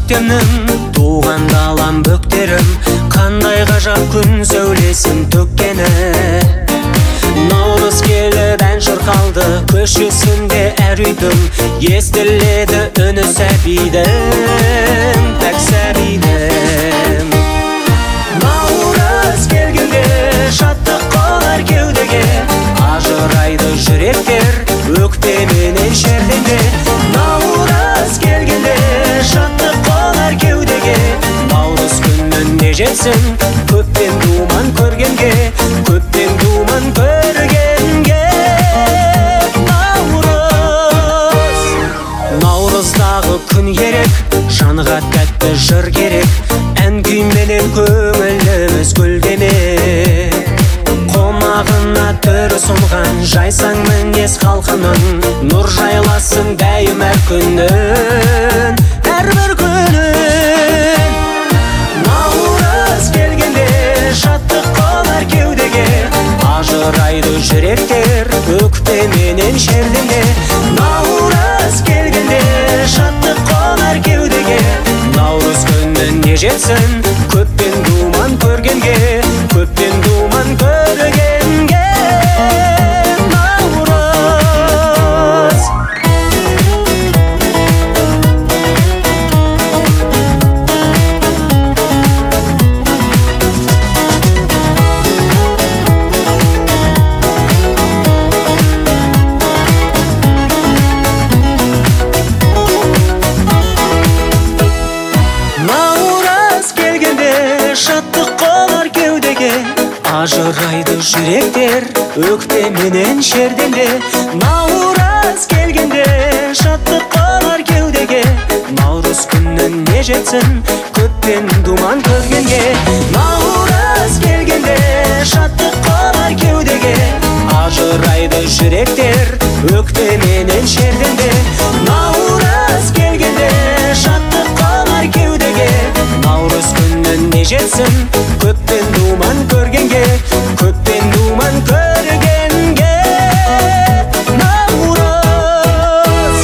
көктемнің туған далам бөктерім, қандай ғажап күн сәулесін төккені. Наурыз келіп ән шырқалды көшесінде әр үйдің, естіледі үні сәбидің, пәк сәбидің. Наурыз келгенде шаттық қолар кеудеге, ажырайды жүректер өктеменен шерденде. Наурыз келгенде шаттық қолар кеудеге, наурыз күніне жетсін көптен думан көргенге, көптен думан көргенге. Наурыздағы күн керек, жанға тәтті жыр керек, ән күйменен көңіліміз гүлдеме. Қомағына түрі сұнған жайсаң мінез халқының, нұр жайласын дәйім әр күнін, әрбір күнін. Наурыз келгенде шаттық қолар кеудеге, ажырайды жүректер өкпеменен шерденде. Наурыз келгенде шаттық қолар кеудеге, наурыз күніне жетсін көптен думан көргенге, көптен думан көргенге. Наурыз шаттық қолар кеудеге, ажырайды жүректер өкпеменен шерденде. Наурыз келгенде шаттық қолар кеудеге, наурыз күніне жетсін көптен думан көргенге. Наурыз келгенде шаттық қолар кеудеге, ажырайды жүректер өкпеменен шерденде. Наурыз келгенде шаттық қолар кеудеге, наурыз күніне жетсін көптен думан көргенге, көптен думан көргенге. Наурыз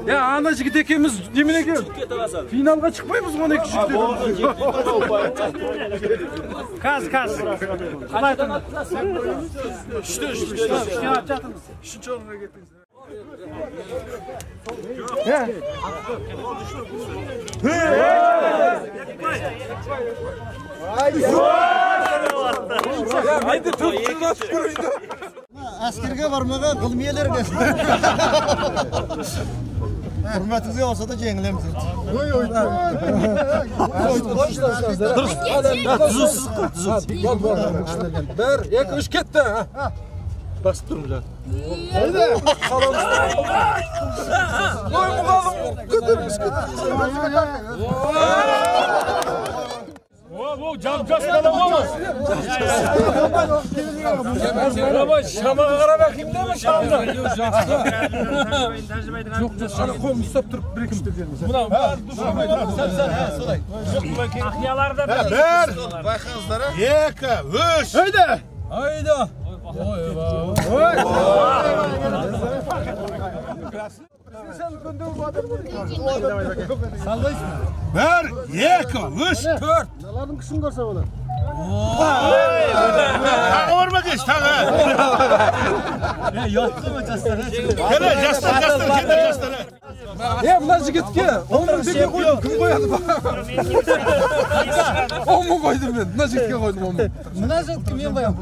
Ya ana jigit ekemiz nemeне ekan? Finalga chiqmaymiz mana ikki jigit. Kaz. Qalay turdi? Ishda. Ishlayapmiz. Shuncha o'ringa ketdingiz. Askerge varmaga qilmaylarga. Hurmatingizga olsa da jengilamiz. Bir, iki, üç ketdi. Basib turiblar. Haydi. Voy muğalım. Ko'tarib ketdi. Wow, jamjas qala bo'lmas. Baba, shamaga qarab bakayım-da, shamda. Yo'q, ana qo'm ustab turib bir-ikki beramiz. Buna sen, solay. Ahyalarda bir. Bayqangizlar, ha? 2, 3. Haydi. Voy. sen gönder bu adamı. Sallayız mı? 1, 2, 3, 4. Nalarning qismini ko'rsa bo'ladi. Tağı vurma geç tağı. Yotdimi jastar? Kele jastar kele jastar. Bundan jigitga 10 ming deb qo'ydim. Kim qo'yadi? 10 ming qo'ydim men. Bundan jigitga qo'ydim 10 ming. Bundan jigitga men qo'yaman.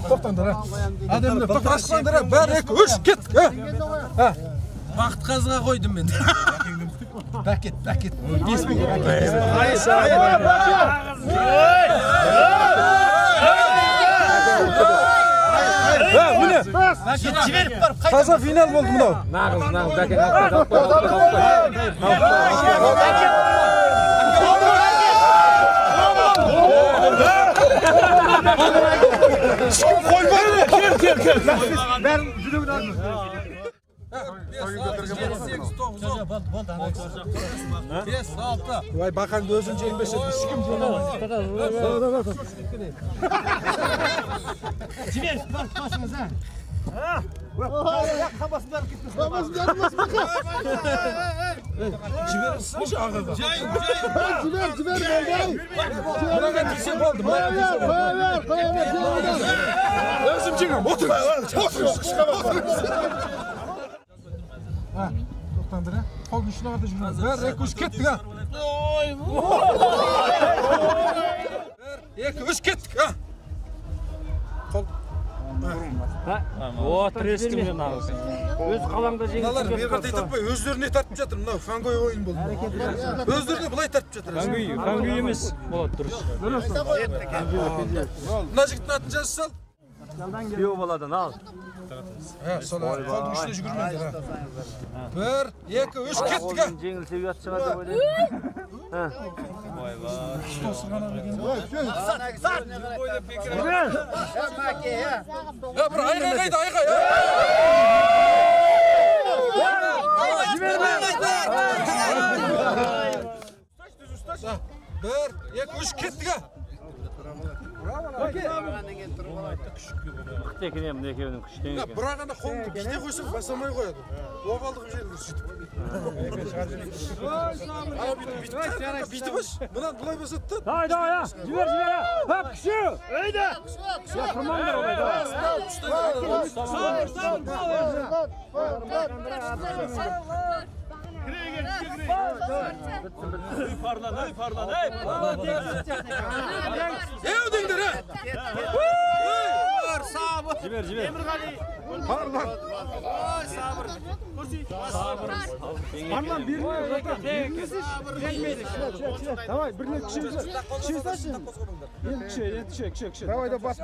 To'xtanglar. Adamlar to'xtashqandir. 1 2 3 ket. Ha. Vaqt qazg'a qo'ydim men. Paket. 5 ming. Jiberib borib Toza final bo'ldi bunday. Kel. Ben juda Vay bakan gözünce 25 sikim Jiberib borib qo'shimiz ha. Qo'lni shunaqa juramiz. Bir, ikki, uch ketdik ha. 1 2 3 ketdik ha. O treskim nağız. Öz qalangda jengil. Bunlar bir yerga aytibay, özlerini tartib жатыр. Mına fangoy o'yin bo'ldi. Özlerini bulay tartib жатыр. Fangoy emas. Bo'ladi turib. Mına jigitni atın жазsal. Kuyov boladan al. Ha, so'la. Qo'lni ushla yugurmaydi ha. 1 2 3 ketdik ha. Jengil seviyat chiqadi deb o'ylayman. Ha. Voy Ya bir ayqa. Bir, iki, üç ketdik ha. Tekinem de ekevinin kışten Ya ekan. bırağında qo'ngni kite qo'ysa basamay qo'yadi. Ovaldiqim жерге сөйтіп. Aya bitibmiş. Bundan bulay basatdı. Haydi ya. Jiber. Hop kişi. Haydi. Ya kurmanlar olay da. Pardon. Ev dingdir ha. Jiber. Pardon. Pardon bilmiyor. Давай, birlik kişimiz. Kişimiz taşın. Kişi. Давай da bas.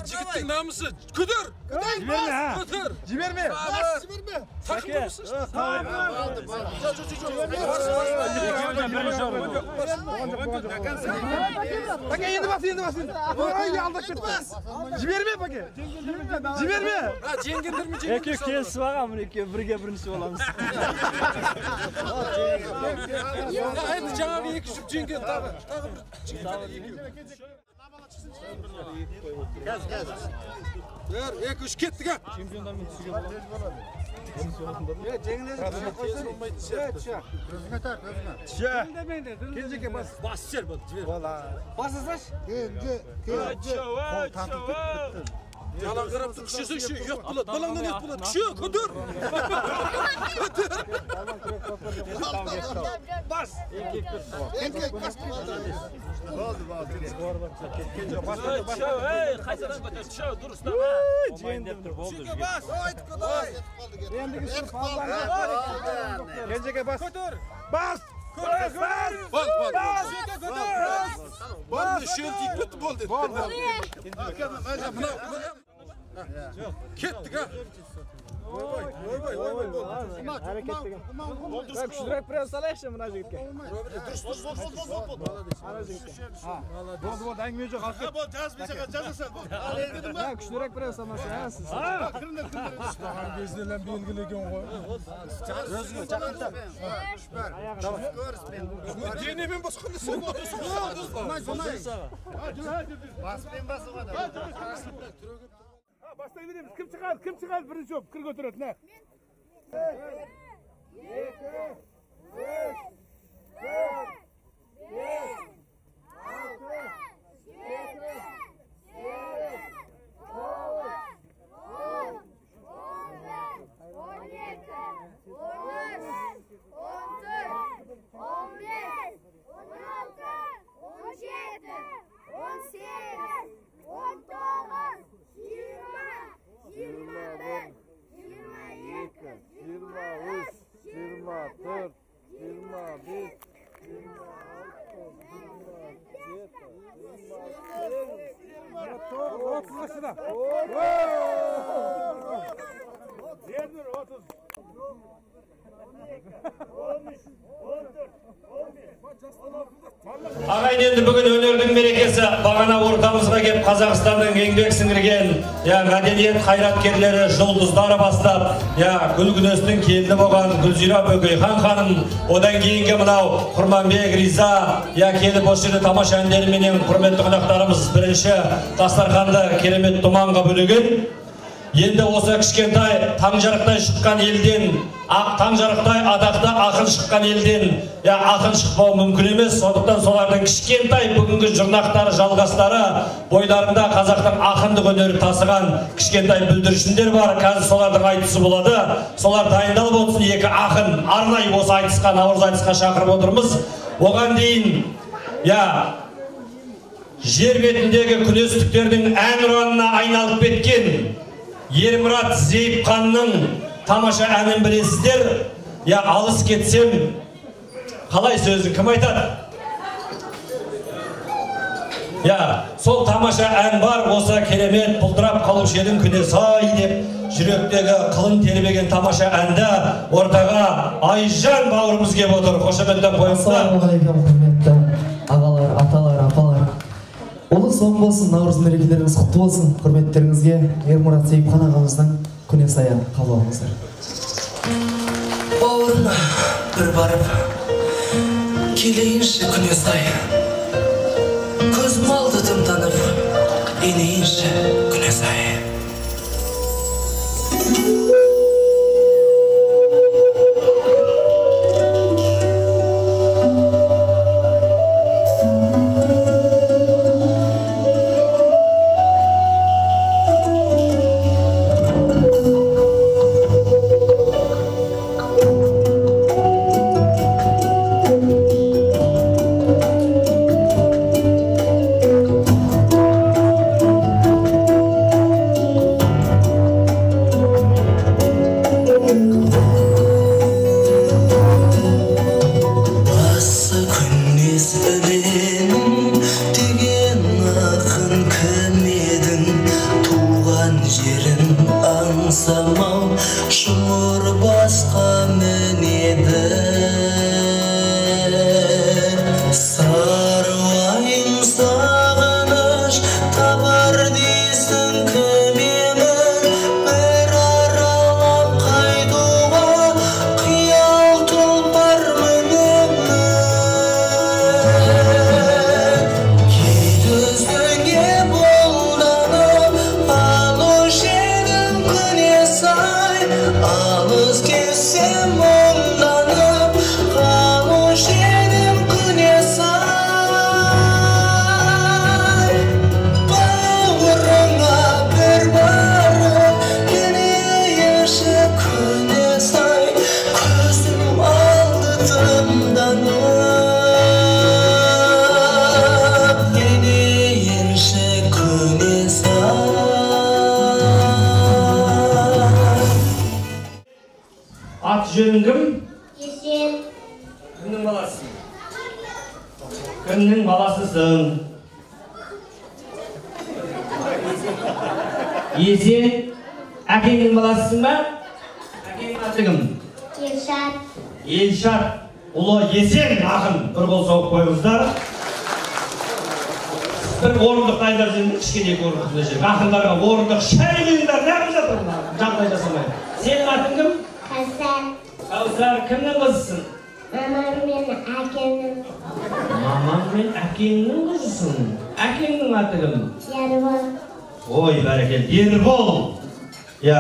Jigitning namusi. Kudur. Jiberme ha. Kudur. Jiberme. Takım mısın? Pake endi bas. Ay aldık bitti. Jiberme pake. Jiberme. Ha, jengildirmi? Eki kelsi bagam birga birinchi bo'lamiz. Ya endi жаңағы екі жұп жеңген тағы bir. 1 2 3 ketdik ha. Çempiondan mı düşüyor falan? Ya Cengiz'e koysun. Gözüne tak, gözüne. Gelecek bas. Bas ver bak. Valla. Basırsaç. Gel. Yalan qarab tur kişisi şu yot bulat. Balangdan yot bulat. Kişi kudur. Bas. Bas. Hey, qaysadan qo'ydi? Show durustdan. Olmayin deb turib bo'ldi. Bas. Haydi kuday. Gelecek bas. Bas. Bas. Bas. Şöyle tikbet boldu. Kettik ha. Voy. Hareketli. Bak şuraya biraz salayışım buna jigitke. Bo'ldi, әңгіме жоқ. Ha bu caz bize jazasan. Ha, kuchliroq biraz salmasa, ha siz. Sınahan gezdilen belgilegen koy. Özgür çakırta. Denemen basqanda sen otursun. Baspen basıp adam. Başlayabiliriz. Kim çıkar birinci yok. Kır götürüyorsun ha. 30. Ағайын енді бүгін өнердің мерекесі бағана ортамызға кеп Қазақстанның еңбек сіңірген мәдениет қайраткерлері жұлдыздары бастап гүл күнестің келіні болған Гүлзира Бөкейхан ханым, одан кейінгі мынау Құрманбек Риза келіп осы жерде тамаша әндеріменен құрметті қонақтарымыз бірінші дастарханды керемет думанға бөлеген. Енді осы кішкентай таңжарықтай шыққан елден, таңжарықтай атақты ақын шыққан елден, ақын шықпау мүмкін емес. Сондықтан солардың кішкентай бүгінгі жұрнақтары, жалғастары, бойларында қазақтың ақындық өнері тасыған кішкентай бүлдіршіндер бар. Қазір солардың айтысы болады. Солар дайындалып отырсын. Екі ақын арнайы осы айтысқа, наурыз айтысқа шақырып отырмыз. Оған дейін, жер бетіндегі күрестіктердің әнұранына айналып кеткен Ермұрат Зейіпханның тамаша әнін білесіздер. Алыс кетсем, қалай сөзін кім айтады? Сол тамаша ән бар, осы керемет бұлдырап қалушы едің күнесай деп жүректегі қылын тербеген тамаша әнді ортаға Айжан бауырымыз кеп отыр. Қошеметтен қойыңыздар. Ассалаумағалейкум, құрметті ағалар, аталар, апалар. Ұлы соң болсын, наурыз мерекелеріңіз құтты болсын. Құрметтеріңізге Ермұрат Зейіпхан ағамыздың күне саян қабыл алыңыздар. Бауырыма бір барып, келейінші күне сай. Көзім алды тымтанып, енейінші күне сай. Кімнің баласысың? Есен, әкеңнің баласысың ба? Әкеңнің аты кім? Елшат. Елшат, ұлы Есен ақын. Бір қол соғып қойыңыздар. bir orunduk dayılar жерінде кішкене орындық мына жерге ақындарға орындық шай құйыңдар неғып жатырсыңдар жағдай жасамай сенің атың кім? Кәусар. Кәусар кімнің қызысың? Мамам мен әкемнің. Мамам мен әкеңнің қызысың. Әкеңнің аты кім? Ербол. Ой, бәрекелді. Ербол. Я,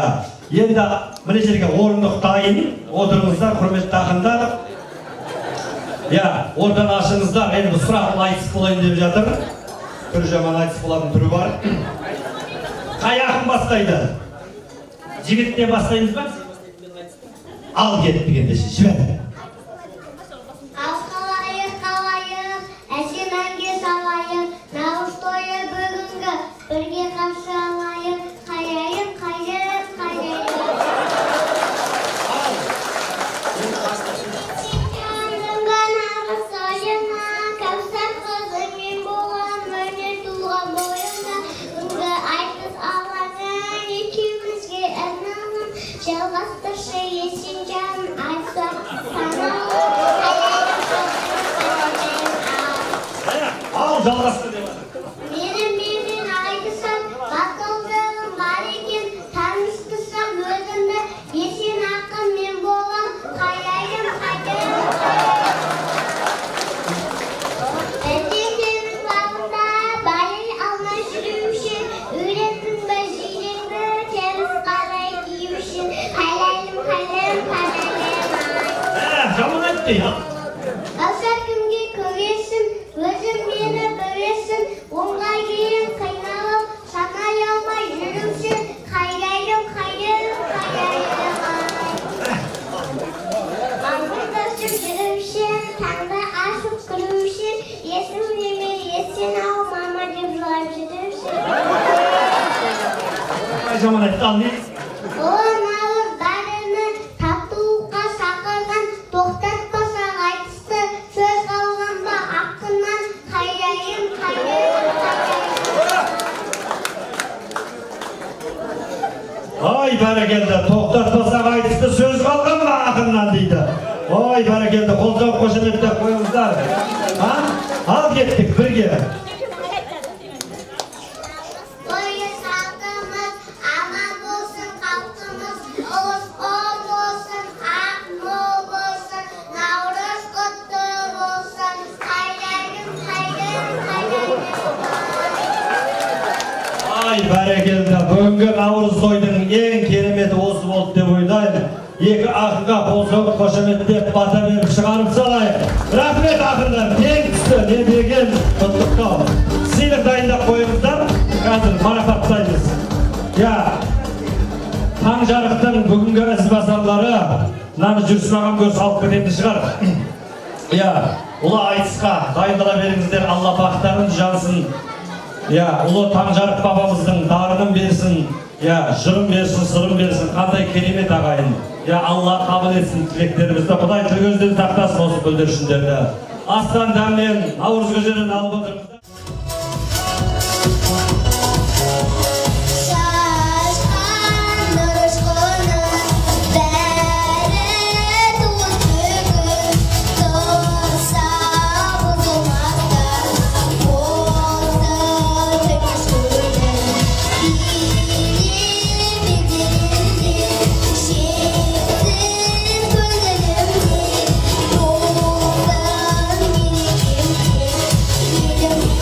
енді мына жерге орындық дайын. Отырыңыздар, құрметті ақындар. Я, ордан ашыңыздар. Енді бұл сұрақын айтыс болайын деп жатыр. Түрі жаман айтыс болатын түрі бар. Қай ақын бастайды? Жігіттен бастаймыз ба? Ал кеттік ендеше, жібер. Қалайық, қалайық, әсем әнге салайық, нағыз тойы бүгінгі, бірге қарсы алайық, қайрайық, қайрайық, қайрайық. Жанымға нағыз тойыңа, Кәусар қызың мен болам, өнер туған бойыңда, бүгінгі айтыс алаңын, екеумізге арналым, жалғастыршы есен жаным, айтсақ саналым. Ал жалғасты деп жатыр. Менің айтысам, батылдығым бар екен, таныстырсам өзімді, есен ақын мен болам, қайрайым, қайрайым. Әдетінің бағында байы алмай жүруші, үйреттің бі жиренді, теріс қарай киюші, қайрайым, қайрайым, қайрайым. Жаман айтты я. Кәусар кімге көресің, өзің мені көресің, оңға кейін қиналып, санай алмай жүруші, қайрайым, қайрайым, қайрайым. Аңғырдасып жүруші, таңда ашып күлуші, есім деме, есен ау, мама деп жылап жүруші. Жаман айтты, ал не? Ол нағыз бәріні татулыққа шақырған, тоқтатпасақ айтысты, сөз қалған ба ақыннан, қайрайым, қайрайым, қайрайым. Ой, бәрекелді, тоқтатпасақ айтысты сөз қалған ба ақыннан дейді. Ой, бәрекелді, қолдау қошеметтеп қойыңыздар. Ал кеттік бірге. Ойы салтымыз, аман болсын халқымыз, ұлыс ол болсын, ақ мол болсын, наурыз құтты болсын, қайрайым, қайрайым, қайрайым. Ай, бәрекелді, бүгінгі наурыз тойдың ең кереметі осы болды деп ойлаймын. Екі ақынға қолдау қошеметтеп бата беріп шығарып салайық. Рахмет ақындар, тең түсті, не берген құттықтау. Сыйлық дайындап қойыңыздар, қазір марапаттаймыз. Я, таң жарықтың бүгінгі ізбасарлары мынаны жүрсін ағам көрсе алып кететін шығар. Я, ұлы айтысқа дайындала беріңіздер, Алла бақтарын жансын. Я, ұлы таң жарық бабамыздың дарынын берсін. Я, жырын берсін, сырын берсін, қандай керемет ағайын. Я, Алла қабыл етсін тілектерімізді. Құдай тілгөзден тақтасын осы бүлдіршіндерді. Астан дәмнен наурыз көжерін алып отырмыз. Yeah.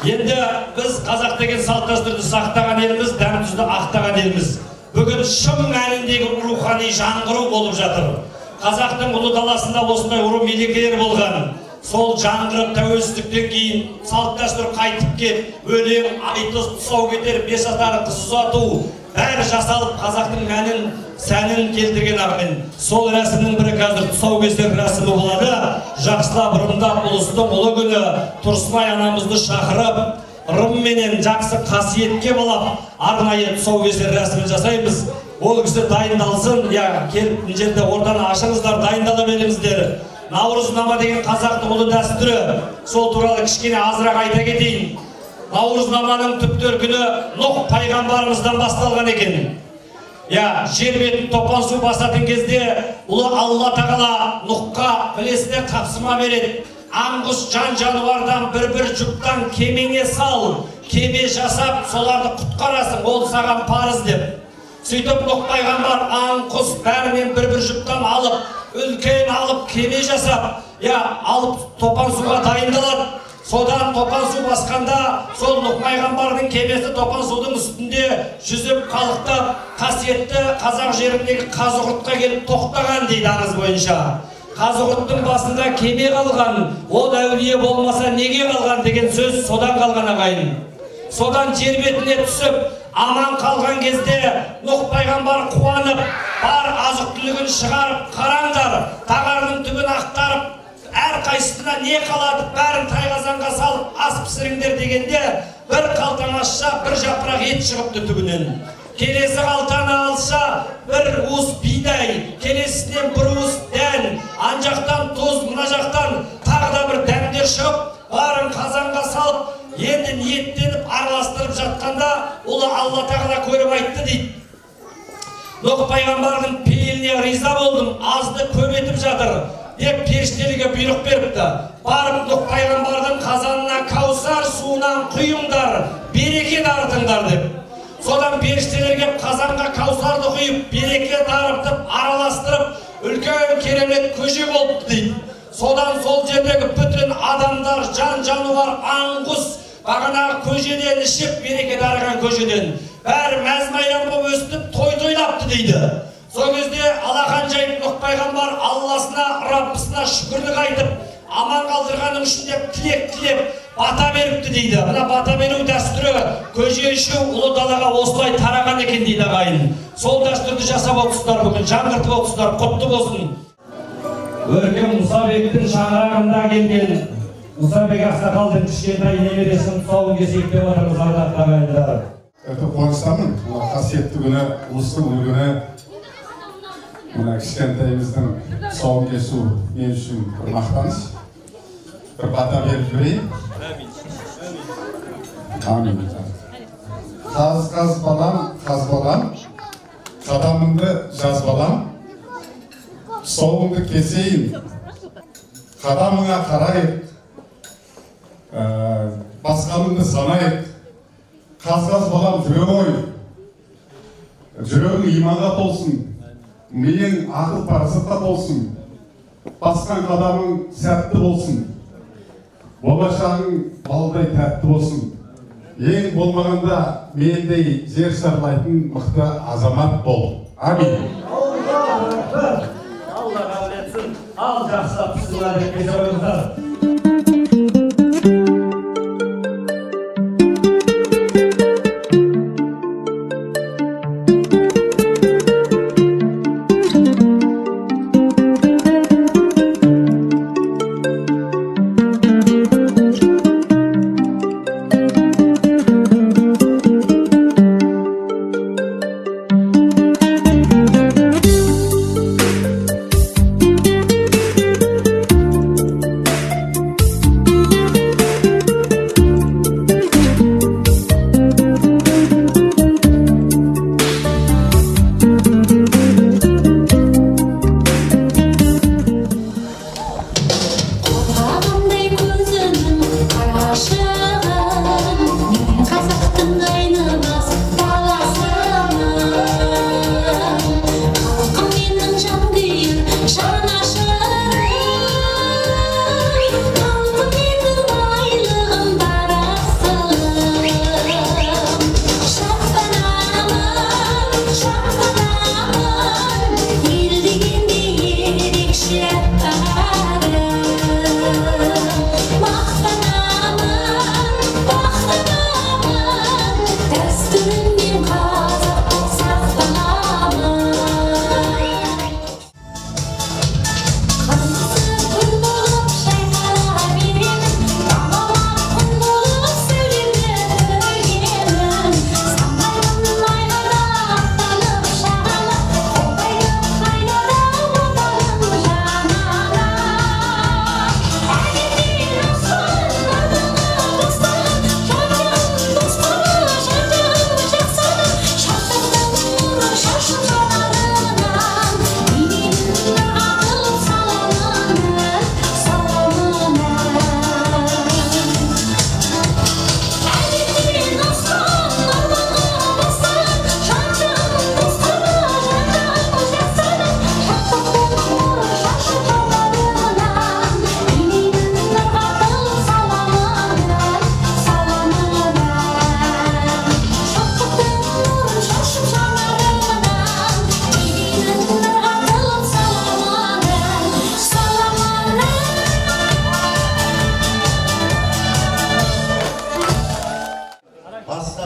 Енді біз қазақ деген салт дәстүрді сақтаған елміз, дәм тұзды ақтаған елміз. Бүгін шын мәніндегі рухани жаңғыру болып жатыр. Қазақтың ұлы даласында осындай ұры мерекелер болған. Сол жаңғырып тәуелсіздіктен кейін салт дәстүр қайтып кеп, өлең, айтыс, тұсау кетер, бесатар, қыз ұзату бәрі жасалып қазақтың мәнін, сәнін келтірген ағымен. Сол рәсімнің бірі қазір тұсау кесер рәсімі болады. Жақсылап ырымдап ұлыстың ұлы күні Тұрсынай анамызды шақырып, ырымменен жақсы қасиетке балап, арнайы тұсау кесер рәсімін жасаймыз. Ол кісі дайындалсын, келіп мына жерде ортаны ашыңыздар, дайындала беріңіздер. Наурызнама деген қазақтың ұлы дәстүрі, сол туралы кішкене азырақ айта кетейін. Наурызнаманың түп төркіні Нұх пайғамбарымыздан басталған екен. Жер бетін топан су басатын кезде ұлы Алла тағала Нұхқа білесіне тапсырма береді. Аңғыс жан жануардан бір жұптан кемеңе сал, кеме жасап соларды құтқарасың, ол саған парыз деп. Сөйтіп Нұх пайғамбар аң, құс бәрінен бір жұптан алып, үлкен алып, кеме жасап, алып топан суға дайындалады. Содан топан су басқанда, сол Нұх пайғамбардың кемесі топан судың үстінде жүзіп қалықтап, қасиетті қазақ жеріндегі Қазығұртқа келіп тоқтаған дейді аңыз бойынша. Қазығұрттың басында кеме қалған, ол әулие болмаса неге қалған деген сөз содан қалған ағайын. Содан жер бетіне түсіп, аман қалған кезде Нұх пайғамбар қуанып, бар азық-түлігін шығарып, қараңдар, тағарының түбін ақтарып, әр қайсысына не қалады, бәрін тайқазанға салып, ас пісіріңдер дегенде, бір қалтаны ашса, бір жапырақ ет шығыпты түбінен. Келесі қалтаны алса, бір уыс бидай, келесінен бір уыс дән, ан жақтан тұз, мына жақтан тағы да бір дәмдер шығып, барын қазанға салып, енді ниеттеніп араластырып жатқанда, ұлы Алла тағала көріп айтты дейді. Нұх пайғамбардың пейіліне риза болдым, азды көбетіп жатыр деп періштелерге бұйрық беріпті. Барып Нұх пайғамбардың қазанына Каусар суынан құйыңдар, береке дарытыңдар деп. Содан періштелерге қазанға Каусарды құйып, береке дарытып, араластырып, үлкен керемет көже болыпты дейді. Содан сол жердегі бүтін адамдар, жан жануар, аңғыс, бағанағы көжеден ішіп, береке дарыған көжеден бәрі мәз-майрам болып өстіп, той-тойлапты дейді. Сол кезде алақан жайып Нұх пайғамбар Алласына, Раббысына шүкірлік айтып, аман қалдырғаның үшін деп тілек-тілеп бата беріпті дейді. Мына бата беру дәстүрі көже ішу ұлы далаға осылай тараған екен дейді ағайын. Сол дәстүрді жасап отырсыздар бүгін, жаңғыртып отырсыздар, құтты болсын. Өркен Мұсабектің шаңырағында келген Мұсабек ақсақалдың кішкентай немересінің тұсауын кесейік деп отырмыз, ардақты ағайындар. Өте қуаныштамын, мына қасиетті күні, ұлыстың күні, мына кішкентайымыздың тұсауын кесу мен үшін бір мақтаныш. Бір бата беріп берейін. Амин. Қаз балам, қадамыңды жаз балам, тұсауыңды кесейін, қадамыңа қарайық, басқаныңды санайық, қаз балам жүре ғой, жүрегің иманға толсын, миың ақыл парасатқа толсын, басқан қадамың сәтті болсын, болашағың балдай тәтті болсын, ең болмағанда мендей жер шарлайтын мықты азамат бол. Амин. Allah kabul etsin. Al жақсылап сізлер деп кесе қойыңыздар.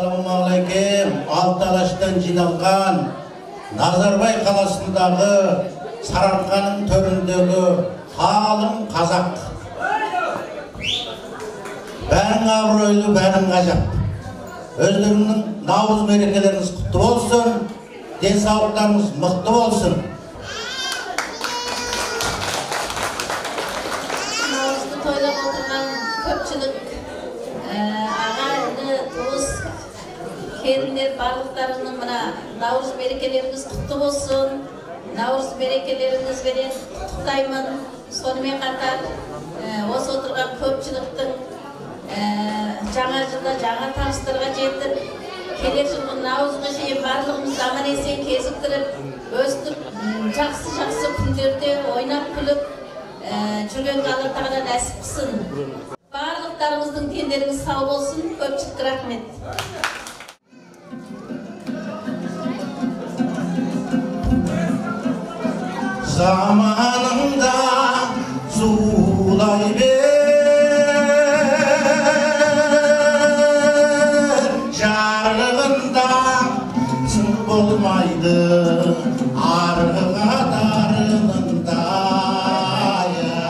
Assalamualaikum. Altalaş'tan жиналған Назарбай қаласындағы Сарыарқаның төріндегі қалың қазақ. Бәрің абыройлы, бәрің ғажап. Өздеріңнің Наурыз мерекелеріңіз құтты болсын, денсаулықтарыңыз мықты болсын. Наурызды тойлап отырған көпшілік ағайынды, туыс, келіндер барлықтарының мына Наурыз мерекелеріңіз құтты болсын. Наурыз мерекелеріңізбенен құттықтаймын. Сонымен қатар осы отырған көпшіліктің жаңа жылда жаңа табыстарға жетіп, келер жылғы Наурызға шейін барлығымызды аман есен кезіктіріп, өстіп, жақсы күндерде ойнап күліп жүргенге Алла Тағала нәсіп қылсын. Барлықтарыңыздың дендеріңіз сау болсын. Көпшілік рахмет. Zamanında zulay ver, jarlığında sın olmaydı, arığa darılında ya.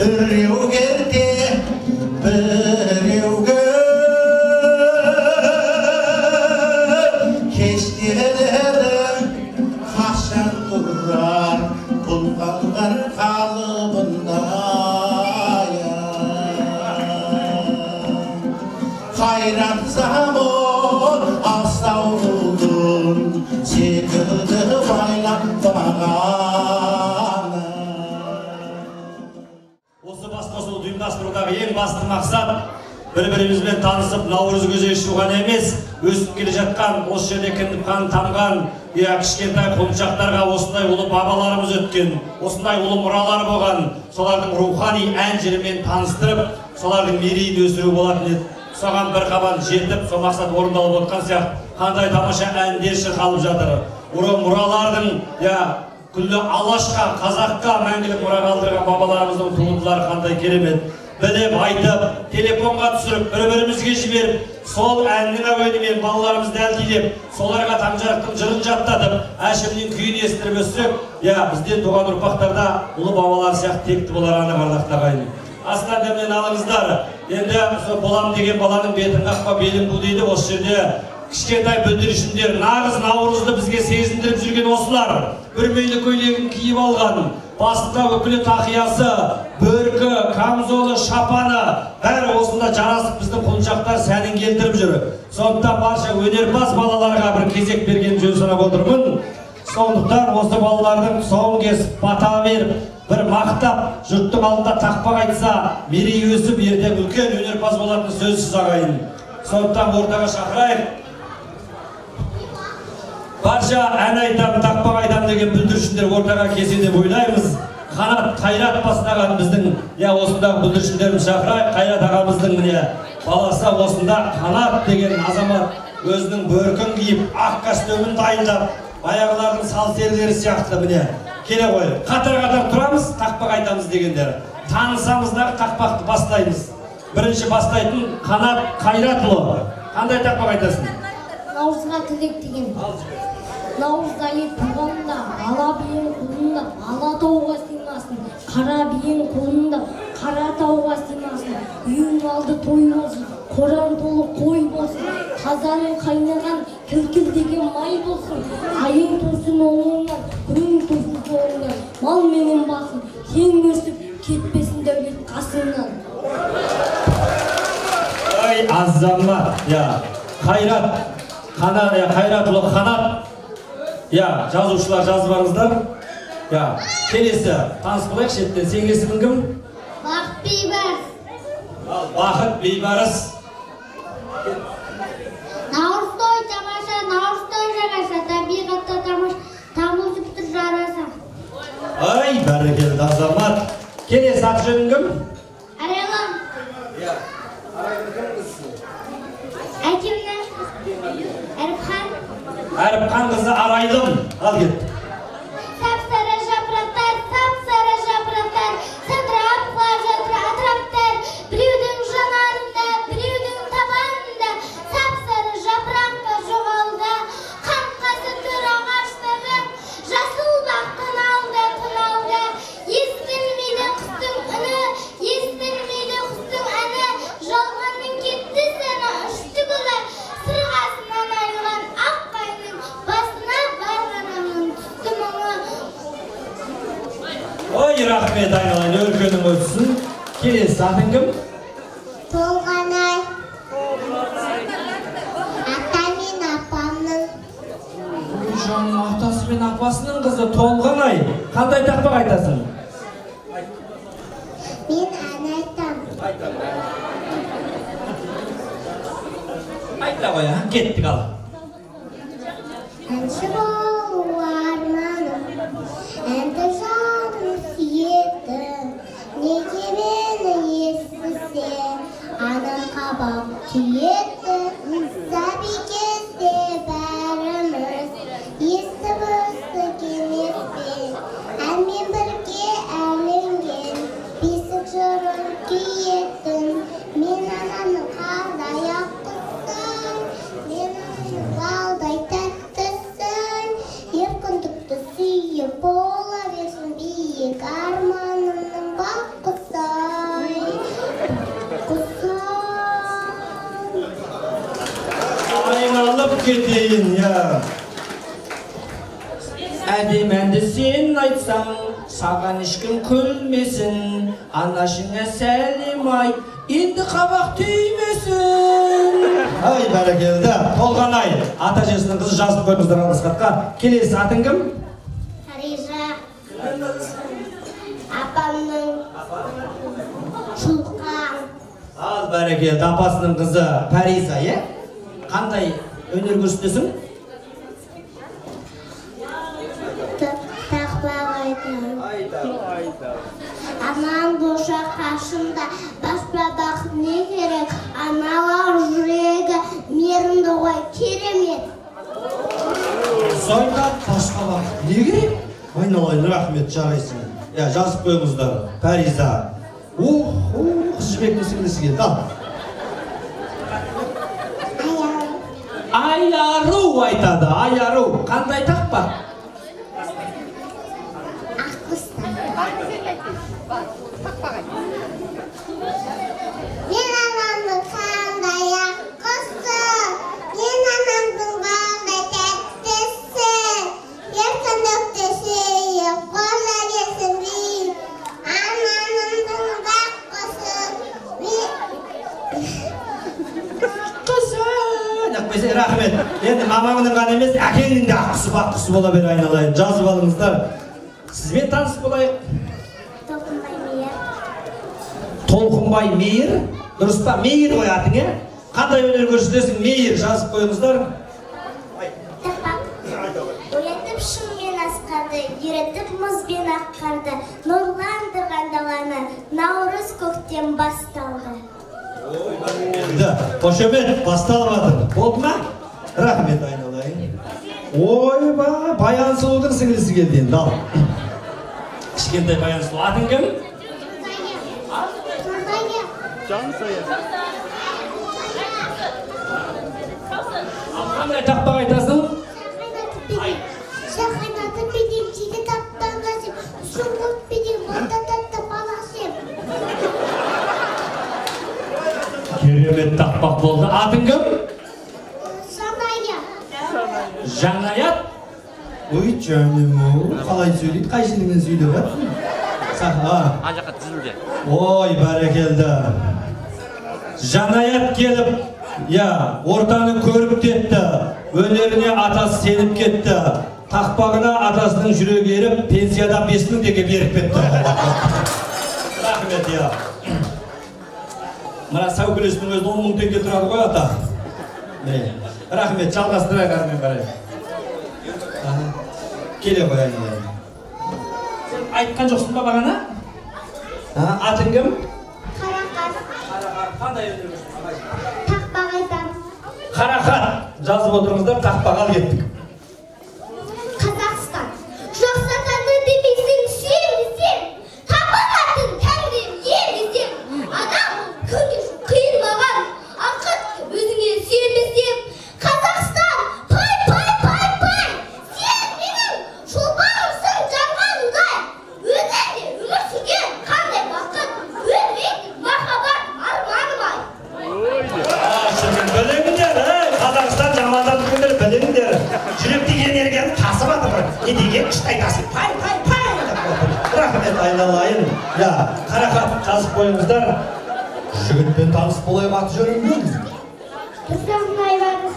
Ürüv geldi, bürüv Kullangan kalıbında ya. Hayrat zamon asla oldun, çekildi bayrak bağana. Осы басқосуды ұйымдастырудағы ең басты мақсат бір-бірімізбен танысып, Наурыз көже ішу ғана емес, өсіп келе жатқан, осы жерде кіндіп қаны тамған, кішкентай құлыншақтарға осындай ұлы бабаларымыз өткен, осындай ұлы мұралар болған, солардың рухани ән жырымен таныстырып, солардың мерейін өсіру болатын еді. Соған бір қабан жетіп, сол мақсат орындалып отқан сияқты, қандай тамаша әндер шырқалып жатыр. Мұралардың, күллі Алашқа, қазаққа мәңгілік мұра қалдырған бабаларымыздың туындылары қандай керемет. Біліп, айтып, телефонға түсіріп, бір-бірімізге жіберіп, сол әннің әуенімен балаларымызды әлдилеп, соларға Таңжарықтың жырын жаттатып, Әшімнің күйін естіріп өссек, бізден туған ұрпақтарда ұлы бабалар сияқты текті болар анық ардақтағы ағайын. Астан дәмнен алыңыздар. Енді болам деген баланың бетін қақпа белін бу дейді. Осы жерде кішкентай бүлдіршіндер нағыз Наурызды бізге сезіндіріп жүрген осылар. Бүрмейлі көйлегін киіп алған, басында өкілі тақиясы, бөркі, камзолы, шапаны, бәрі осында жарасып біздің құлыншақтар сәнін келтіріп жүр. Сондықтан барша өнерпаз балаларға бір кезек берген жөн санап отырмын. Сондықтан осы балалардың соңын кесіп, бата беріп, бір мақтап, жұрттың алдында тақпақ айтса, мерей өсіп, ертең үлкен өнерпаз болатын сөзсіз ағайын. Сондықтан ортаға шақырайық. Барша ән айтам, тақпақ айтам деген бүлдіршіндер ортаға келсе деп ойлаймыз. Қанат, Қайрат бастаған біздің, осындағы бүлдіршіндерін шақырайық. Қайрат ағамыздың баласы осында Қанат деген азамат өзінің бөркін киіп, ақ костюмін дайындап, баяғылардың сал-серілері сияқты келе қойып. Қатар-қатар тұрамыз, тақпақ айтамыз дегендер. Танысамыздағы тақпақты бастаймыз. Бірінші бастайтын Қанат Қайратұлы. Қандай тақпақ айтасың? Наурызға тілек деген. Наурыз айы туғанда, ала биен қолында, ала тауға сыймасын. Қара биен қолында, қара тауға сыймасын. Үйің алды той болсын, қораң толы қой болсын. Қазаның қайнаған кілкілдеген май болсын. Айың тұрсын оңыңнан, күнің тұрсын соңыңнан. Мал менен басын, кең өсіп, кетпесін дәулет қасыңнан. Ай, азамат, Қайрат, Қайратұлы Қанат. Жазушылар жазып барыңыздар. Келесі, таныс болайық шеттен. Сен есімің кім? Бақыт Бейбарыс. Бақыт Бейбарыс. Наурыз той тамаша, Наурыз той жаңаша, табиғатта тамаша, тамылжып тұр жараса. Ай, бәрекелді азамат. Келесі аты жөнің кім? Арайлам. Әкемнен Әріпхан. Әріпхан қызы Арайлым. Ал кет. Сап-сары жапырақтар, сандырап құлап жатыр атыраптар. Біреудің жанарында, біреудің Келесі, атың кім? Толғанай. Ата мен апамның. Жаным, атасы мен апасының қызы Толғанай. Қандай тақпақ айтасың? Мен ән айтам. Айта қоя, кеттік ал. Әнші болу арманым, әнді жаным сүйеді. Неге мені естісе, анам қабақ түйеді. Сәби кезде бәріміз естіп өсті келмеспен. Әнмен бірге әмінген бесік жырын күйетін. Мен анамның қардай аққызын, мен анамның балдай тәттісін. Еркіндікті сүйіп бола берсін биік арманымның бақ құсай. Айналып кетейін, я. Әдем әнді сен айтсаң, саған ешкім күлмесін. Анашыңа сәлем айт, енді қабақ түймесін. Ай, бәрекелді. Толғанай, ата жесінің қызы жазып қойыңыздар алғысқатқа. Келесі, атың кім? Харижа. Апамның Шулқан. Ал, бәрекелді. Апасының қызы Париза, е? Қандай өнер көрсетесің? Тақпақ айтам. Анам боша қашымда, баспабақ не керек? Аналар жүрегі мерімді ғой керемет. Зайда баспабақ не керек? Айналайын, рахмет, жарайсың. Жазып қойыңыздар. Париза. Қыз жібектің сіңлісі келді, ал. Айару айтады, айару. Қандай тақпақ? Мен анамның қандай аққысы, мен анамның балдай тәттісі. Еркіндікті сүйіп қола берсін биік арманымның бақ құсы. Рахмет. Енді мамаңның ғана емес, әкеңнің де аққысы баққысы бола бер, айналайын. Жазып алыңыздар. Сізбен танысып болайық. Толқынбай Мейір. Дұрыс па? Мейір ғой атың, е? Қандай өнер көрсетесің? Мейір, жазып қойыңыздар. Оятып шыңмен асқарды, үйретіп мұзбен аққарды, нұрландырған даланы, наурыз көктем басталды. Қошемет, басталып атыр. Болды ма? Рахмет, айналайын. Ойба, Баян сұлудың сіңлісі келді енді, ал. Кішкентай Баян сұлу. Атың кім? Жансая. Қандай тақпақ айтасың? Шақайнаты бедем жиді таптан ғазим, шұңғып бедем мұнда-татты баласым. Керемет тақпақ болды. Атың кім? Жаная. Жанаят? Ой, жаным, қалай сөйлейді? Қай жерінен сөйлеп жатсың? Ана жаққа тізілді. Ой, бәрекелді. Жанаят келіп, ортаны көріп кетті. Өнеріне атасы сеніп кетті. Тақпағына атасының жүрегі еріп, пенсиядан 5000 теңге беріп кетті. Рахмет, Мына сәукелесінің өзі 10.000 теңге тұрады ғой, ата. Рахмет, жалғастырайық әрмен қарай. Келе қояйын. Айтқан жоқсың ба бағана? Атың кім? Қарақат. Қандай өнер көрсетесің? Тақпақ айтам. Қарақат. Жазып отырыңыздар, тақпақ ал кеттік. Қазақстан. Жақсатанды демейсің, сүйемесең. Табағатын тәңірім емесең. Адам күні қиылмаған. Ақыт өзіңе сүйемесең. Қазақстан, пай. Сен менің шолпанымсың жанған ұдай. Өзіңе өмір сүрген қандай бақыт. Өмірің махаббат арманым ай. Біліңдер, Қазақстан жамандан бүгіндер біліңдер. Жүректегі энергияны тасып атыр. Не деген күшті айтасың? Пай. Рахмет, айналайын. Қарақат, жазып қойыңыздар. Жігітпен таныс болайық, аты жөнің кім? Тұрсын Айбарыс.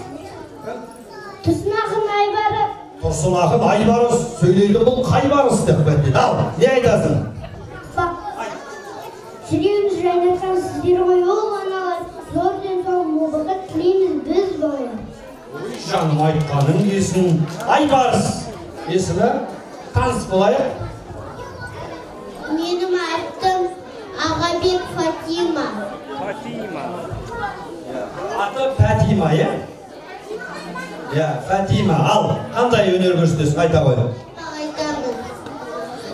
Тұрсын ақын Айбарыс. Тұрсын ақын Айбарыс сөйлейді, бұл қай барыс деп бәтті. Ал, не айтасың? Жүрегіміз жайнатқан сіздер ғой, ол аналар. Зор денсаулық молдығы тілейміз біз балалар. Жаным айтқаның есін. Айбарыс есімі таныс болайық. Менің аттым Ағабек Фатима. Аты Фатима, е? Фатима, ал, қандай өнер көрсетесің, айта қойды? Айтамын.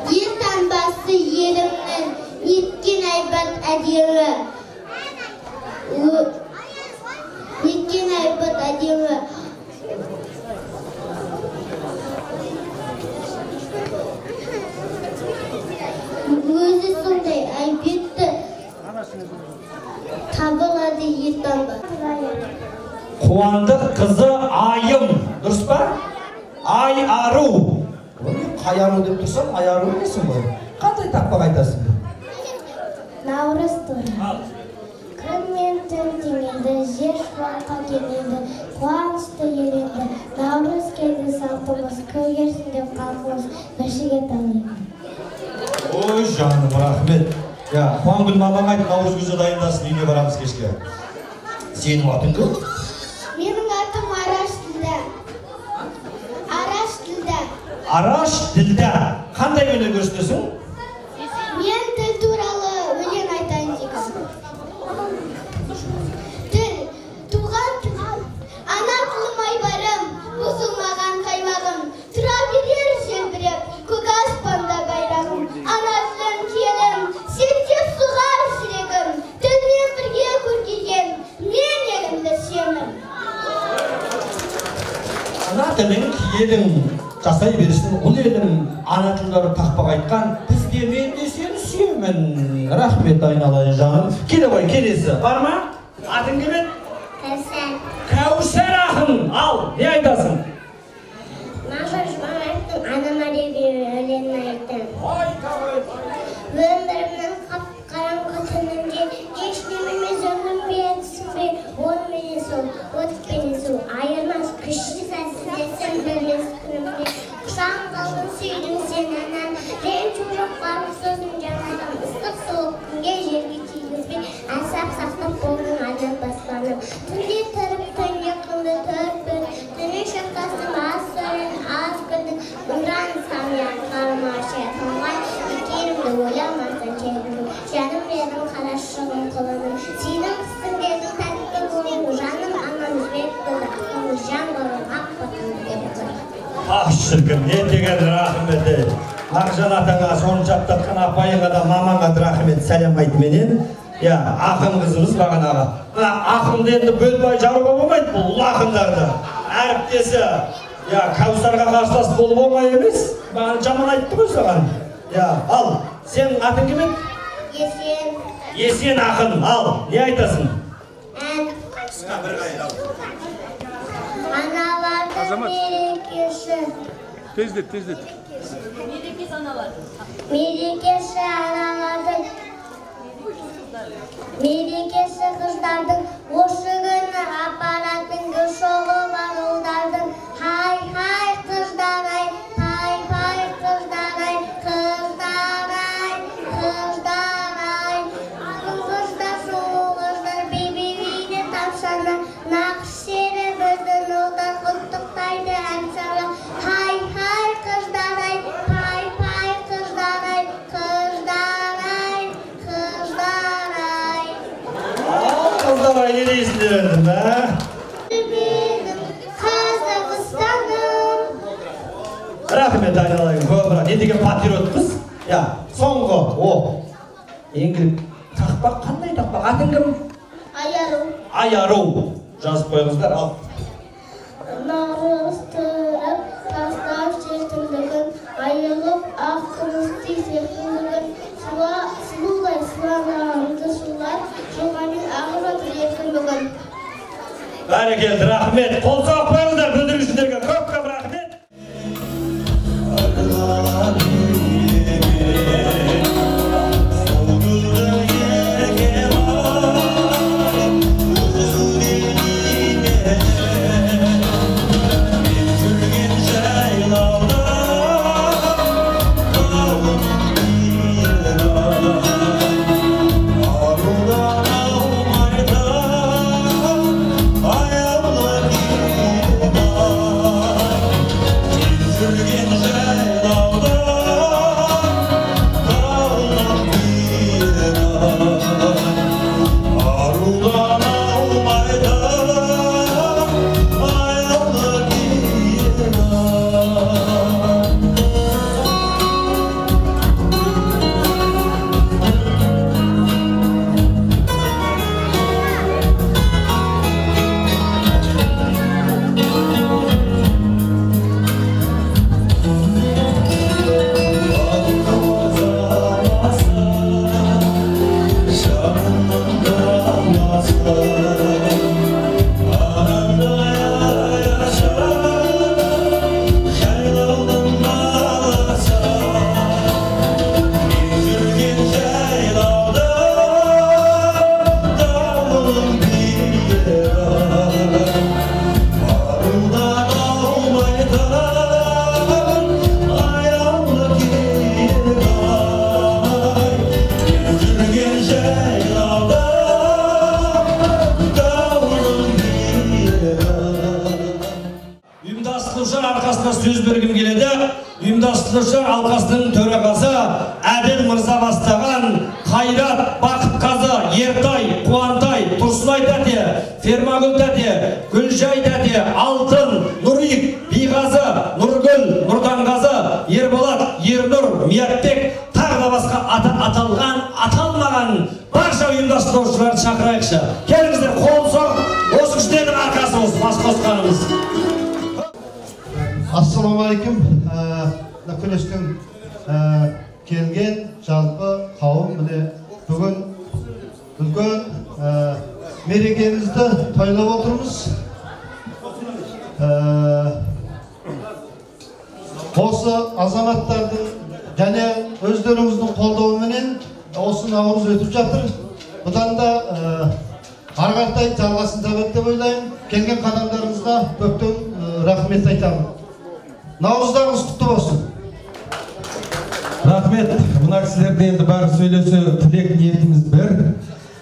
Ел таңбасы елімнің, неткен айбат әдемі. Неткен айбат әдемі. Өзі сондай әлбетті табылады ел таңбасы. Қуандық қызы Айым, дұрыс па? Ай ару. Қай ару деп тұрсам, ай ару емесің ғой. Қандай тақпақ айтасың? Наурыз торы. Күн мен түн теңелді, жер шуаққа келеді, қуанышты еледі. Наурыз келді салтымыз, көгерсін деп қалқымыз, біршіге танıyды. Ой, жаным, рахмет. Қуангүл мамаң айт, наурыз күзі дайындасын, үйіне барамыз кешке. Сенің атың кім? Менің атым Араш Ділдә. Араш Ділдә. Араш Ділдә. Қандай өнер көрсетесің? Мен тіл туралы өлең айтайын деймін. Тіл, туған тілім, ана тілім айбарым, бұзылмаған қаймағым, тұра берер желбіреп, көк аспанда байрағым. Ана тілім келім, сен суғар жүрегім, тілмен бірге көркейген, мен елімді сүйемін. Ана тілің киелің, жасай берсін ұл елім, ана тілдері тақпақ айтқан, бізде мен де сені сүйемін. Рахмет айналайын жаным. Келе ғой, келесі. Бар ма? Атың кім еді? Кәусар. Кәусар ақын. Ал, не айтасың? Наша Жұбанайттың анама деген өлеңін айттым. Өмірімнің қап-қараңғы түнінде еш немеміз өмірме түсінбе, онымен сол, өтпені сол, айырмас күші сәсіздесін білмес күнімде. Құшағын қалдың сүйдім сен анан, ренжу жоқ барлық сөзін жаңадым, ыстық суық күнге жерге тигізбей, асап сақтап болдың адам баспаным. Түнде тұрып түнде қылды төртпін, түне шыққасым аз сөрін, аз күлдің, ұран самиян қарыма шайтанға, екерімді ойламастан келдім. Жаным бердің қарашығын қылының, сенің қыстың дедім тәтті болың, жаным анам жібек болды, ақылы жан болың, ақ батымды деп қой. Шіркін, не деген рахметі. Ақжан атаңа соны жаттатқан апайыңа да мамаңа рахмет сәлем айтменен. Ақын қызымыз бағанағы. Ақынды енді бөлбай жаруға болмайды бұл ұлы ақындарды. Әріптесі Кәусарға қарсылас болып оңай емес. Маған жаман айтты ғой саған. Ал, сен атың кім еді? Есен. Есен ақын. Ал, не айтасың? Аналардың мерекесі. Тездет. Мерекесі аналар. Мерекесі аналардың. Мерекесі қыздардың. Осы күні апаратын шоғы бар ұлдардың. Хай қыздар-ай, хай қыздар-ай, қыздар-ай, қыздар-ай. Қыздар сұлу қыздар бебелейді тапсаны. Нақшері біздің ұлдар құттықтайды ән салып. Хай қыздар-ай, хай қыздар-ай, қыздар-ай, қыздар-ай. Қыздар-ай, не дейсіңдер енді, бә? Рахмет айналайын, көбірі. Не деген патриот қыз? Соңғы, еңгілік тақпақ, қандай тақпақ? Атың кім? Айару. Айару. Жазып қойыңыздар, ал. Наурыз тұрып, тастап шертімдігін, айылып ақ күмісті сертімдігін, сұлулай сылағанымды шулар, жылғамен ағып жатыр еркін бүгін. Бәрекелді, рахмет. Қол соғып қойыңыздар, бүлдірушілерге көп рахмет. Солдырды сөз бергім келеді. Ұйымдастырушылар алқасының төрағасы Әділ Мырза бастаған Қайрат, Бақытқазы, Ертай, Қуантай, Тұрсынай тәте, Фермагүл тәте, Гүлжай тәте, Алтын, Нұрик, Биғазы, Нұргүл, Нұрданғазы, Ерболат, Ернұр, Миятбек, тағы да басқа аталған, аталмаған барша ұйымдастырушыларды шақырайықшы. Келіңіздер, қол соғып, осы күштердің арқасы осы бас қосқанымыз. Ассаламалейкум. Күнестің келген жалпы қауым бүгін үлкен мерекемізді тойлап отырмыз. Осы азаматтардың және өздеріңіздің қолдауыменен осы наурыз өтіп жатыр. Бұдан да ары қаратай жалғасын табады деп ойлаймын. Келген қадамдарыңызға көптен рахмет айтамын. Наурыздарыңыз құтты болсын. Рахмет. Мына кісілерді енді бәрі сөйлесе тілек ниетіміз бір.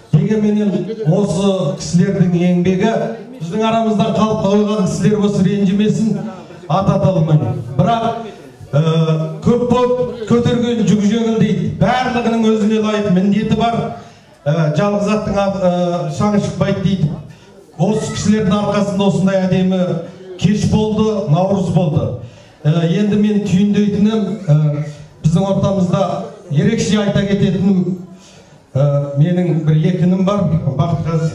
Дегенменен осы кісілердің еңбегі біздің арамыздан қалып қойған кісілер осы ренжімесін атата алмаймын. Бірақ көп болып көтерген жүк жеңіл дейді. Барлығының өзіне лайық міндеті бар. Жалғыз аттың шаңы шықпайды дейді. Осы кісілердің арқасында осындай әдемі кеш болды, наурыз болды. Енді мен түйіндейтінім, біздің ортамызда ерекше айта кететінім, менің бір екінім бар, Бақытқазы,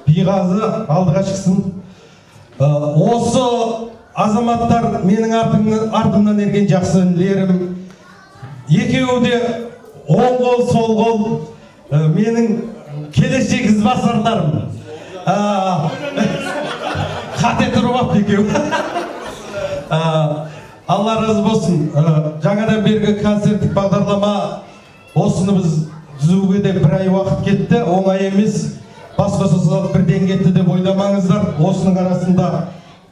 Биғазы, алдыға шықсын. Осы азаматтар менің артымнан ерген жақсы інілерім. Екеуі де оң қол, сол қол, менің келешек ізбасарларым. Қате тұрып апты екеуі. Алла разы болсын. Жаңадан бергі концерттік бағдарлама осыны біз түзуге де бір ай уақыт кетті. Оңай емес. Басқасы салып бірден кетті деп ойламаңыздар. Осының арасында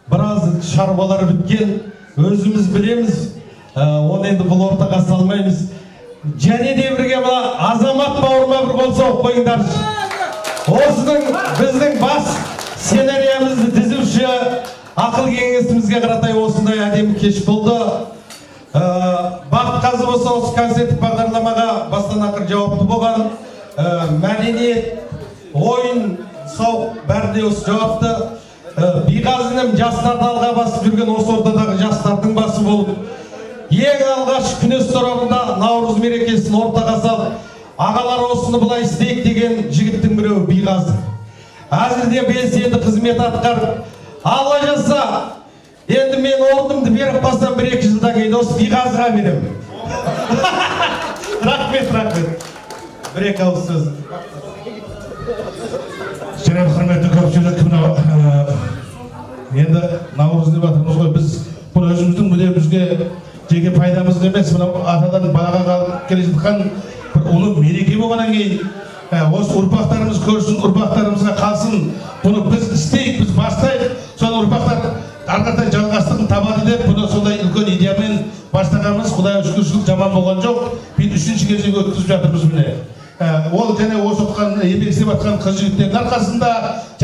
біраз шаруалар біткен. Өзіміз білеміз. Оны енді бұл ортаға салмаймыз. Және де бірге азамат бауырыма бір қол соғып қойыңдаршы. Осының біздің бас сценариямызды түзуші ақыл кеңесімізге қаратай осындай әдемі кеш болды. Бақытқазы болса осы концерттік бағдарламаға бастан ақыр жауапты болған. Мәдениет, ойын, сауық бәріне осы жауапты. Биғазының жастарды алға басып жүрген осы ортадағы жастардың басы болып, ең алғаш күнес торабында наурыз мерекесін ортаға салып, ағалар осыны былай істейік деген жігіттің біреуі Биғазы. Әзірде белсенді қызмет атқарып, Алла жазса, енді мен орнымды беріп қалсам 1-2 жылдан кейін осы Биғазыға беремін. Рахмет. Бір-екі ауыз сөз. Шереп құрметті көпшілік, енді наурыз деп жатырмыз ғой. Біз бұл өзіміздің мүддемізге жеке пайдамыз емес, атадан балаға қалып келе жатқан бір ұлы мереке болғаннан кейін осы ұрпақтарымыз көрсін, ұрпақтарымызға қалсын. Бұны біз істейік, біз бастайық, соны ұрпақтар арқатай жалғастығын табады деп, бұны сондай үлкен идеямен бастағанымыз. Құдай шүкіршілік жаман болған жоқ. Біз 3-ші кезең өткізіп жатырмыз міне. Ол және осы еңбек істеп жатқан қыз жігіттердің арқасында,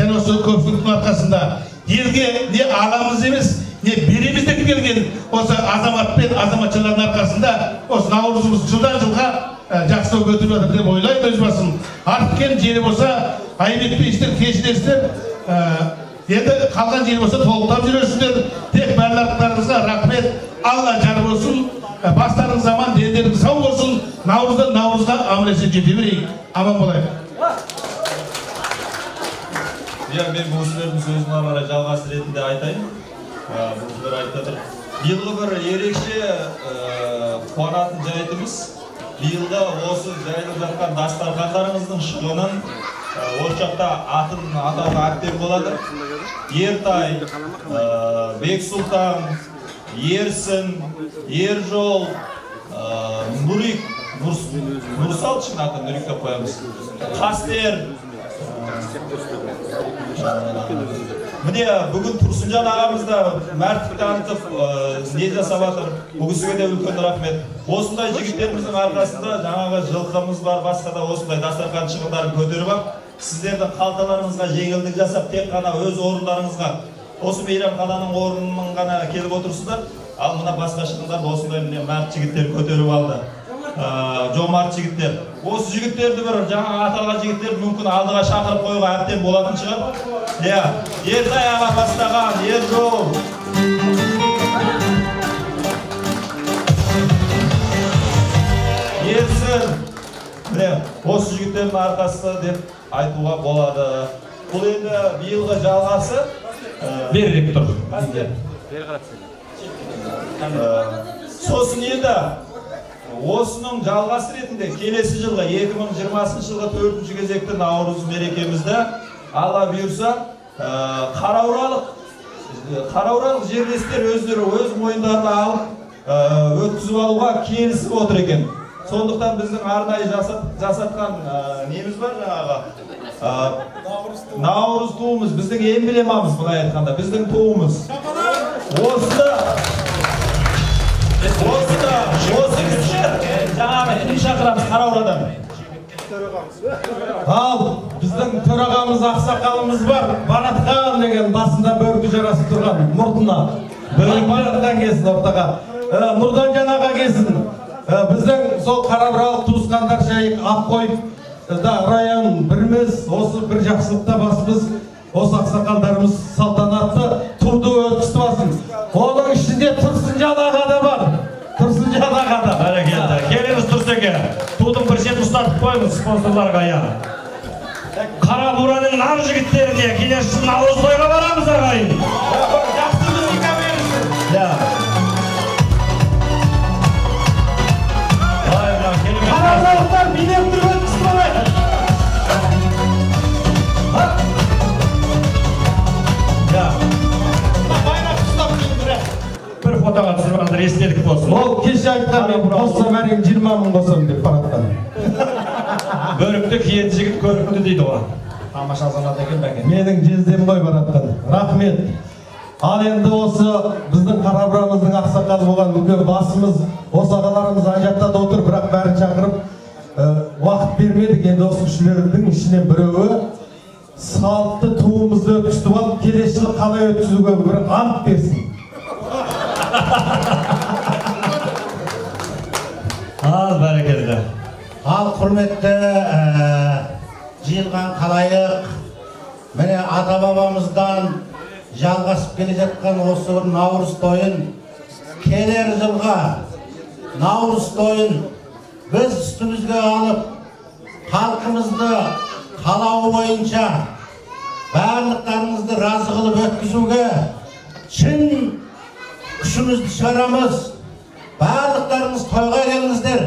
және осы көпшіліктің арқасында елге не аламыз емес, не береміз деп келген осы азамат пен азаматшалардың арқасында осы наурызымыз жылдан жылға жақсы болып өтіп жатыр деп ойлаймын өз басым. Арткен жері болса, айбетпейсіздер, кешіресіздер. Енді қалған жері болса толықтап жүресіздер. Тек барлықтарыңызға рахмет. Алла жар болсын. Бастарыңыз аман, дендеріңіз сау болсын. Наурыздан наурызға аман-есен жете берейік. Аман болайық. Мен бұл кісілердің сөзін ары жалғасы ретінде айтайын. Бұл кісілер айтып жатыр. Биылғы бір ерекше қуанатын жайтымыз. Биылда осы жайылып жатқан дастархандарыңыздың шығынын осы жақта атын атауға әбден болады. Ертай, Бексұлтан, Ерсін, Ержол, Нұрик, Нұрсал шын атын Нұрик деп қоямыз. Қастер. Міне бүгін Тұрсынжан ағамызда мәртіп танытып не жасап жатыр. Бұл кісіге де үлкен рахмет. Осындай жігіттеріміздің арқасында жаңағы жылқымыз бар, басқа да осындай дастархан шығындарын көтеріп алып, сіздердің қалталарыңызға жеңілдік жасап, тек қана өз орындарыңызға осы мейрамхананың орнынан ғана келіп отырсыздар. Ал мына басқа шығындар осындай міне мәрт жігіттер көтеріп алды. Жомарт жігіттер. Осы жігіттерді бір жаңа аталған жігіттер мүмкін алдыға шақырып қоюға әбден болатын шығар. Иә, Ертай аға бастаған Ержол. Ерсін. Міне, осы жігіттердің арқасы деп айтуға болады. Бұл енді биылғы жалғасы. Берірек тұр. Сосын енді осының жалғасы ретінде келесі жылға 2020 жылға 4-ші кезекті Наурыз мерекемізді Алла бұйырса Қарауралық жерлестер өздері өз мойындарына алып өткізіп алуға келісіп отыр екен. Сондықтан біздің арнайы жасатқан неміз бар жаңағы Наурыз туымыз, біздің эмблемамыз, бұлай айтқанда, біздің туымыз. Осы кісі жаңағы кім шақырамыз Қараурадан? Ал біздің төрағамыз ақсақалымыз бар, Баратхан деген басында бөркі жарасып тұрған мұртына. Бөріктен келсін ортаға. Нұрдан жаңаға келсін. Біздің сол Қарауралық туысқандар жай Аққой район біріміз, осы бір жақсылықта басымыз, осы ақсақалдарымыз салтанатты туды өткізіп алсын. Оның ішінде Тұрсынжан аға да бар. Тұрсынжан аға да. Бәрекелді. Келіңіз Тұрсынге. Тудың бір шетін ұстатып қойыңыз спонсорларға аян. Қара бураның нар жігіттеріне келесі жылы Наурыз тойға барамыз ағайын. Жақсы музыка беріңіздер. Қарауралықтар билеп тұрып өткізіп алайық. Бір фотоға түсіріп алды, естелік болсын. Ол кеше айтқан мен қоссам әрен 20 мың қосам деп баратқан. Бөрікті киетін жігіт көрікті дейді оған. Тамаша азамат екен бәкен. Менің жездем ғой баратқан. Рахмет. Ал енді осы біздің Қарабурамыздың ақсақалы болған үлкен басымыз, осы ағаларымыз ана жақта отыр, бірақ бәрін шақырып уақыт бермедік. Енді осы кішілердің ішінен біреуі салтты туымызды өткізіп алып, келесі жылы қалай өткізуге бір ант берсін. Ал бәрекелді. Ал құрметті жиылған қалайық, міне ата-бабамыздан жалғасып келе жатқан осы бір Наурыз тойын, келер жылға Наурыз тойын біз үстімізге алып, халқымызды қалауы бойынша барлықтарыңызды разы қылып өткізуге шын күшімізді шығарамыз. Барлықтарыңыз тойға келіңіздер.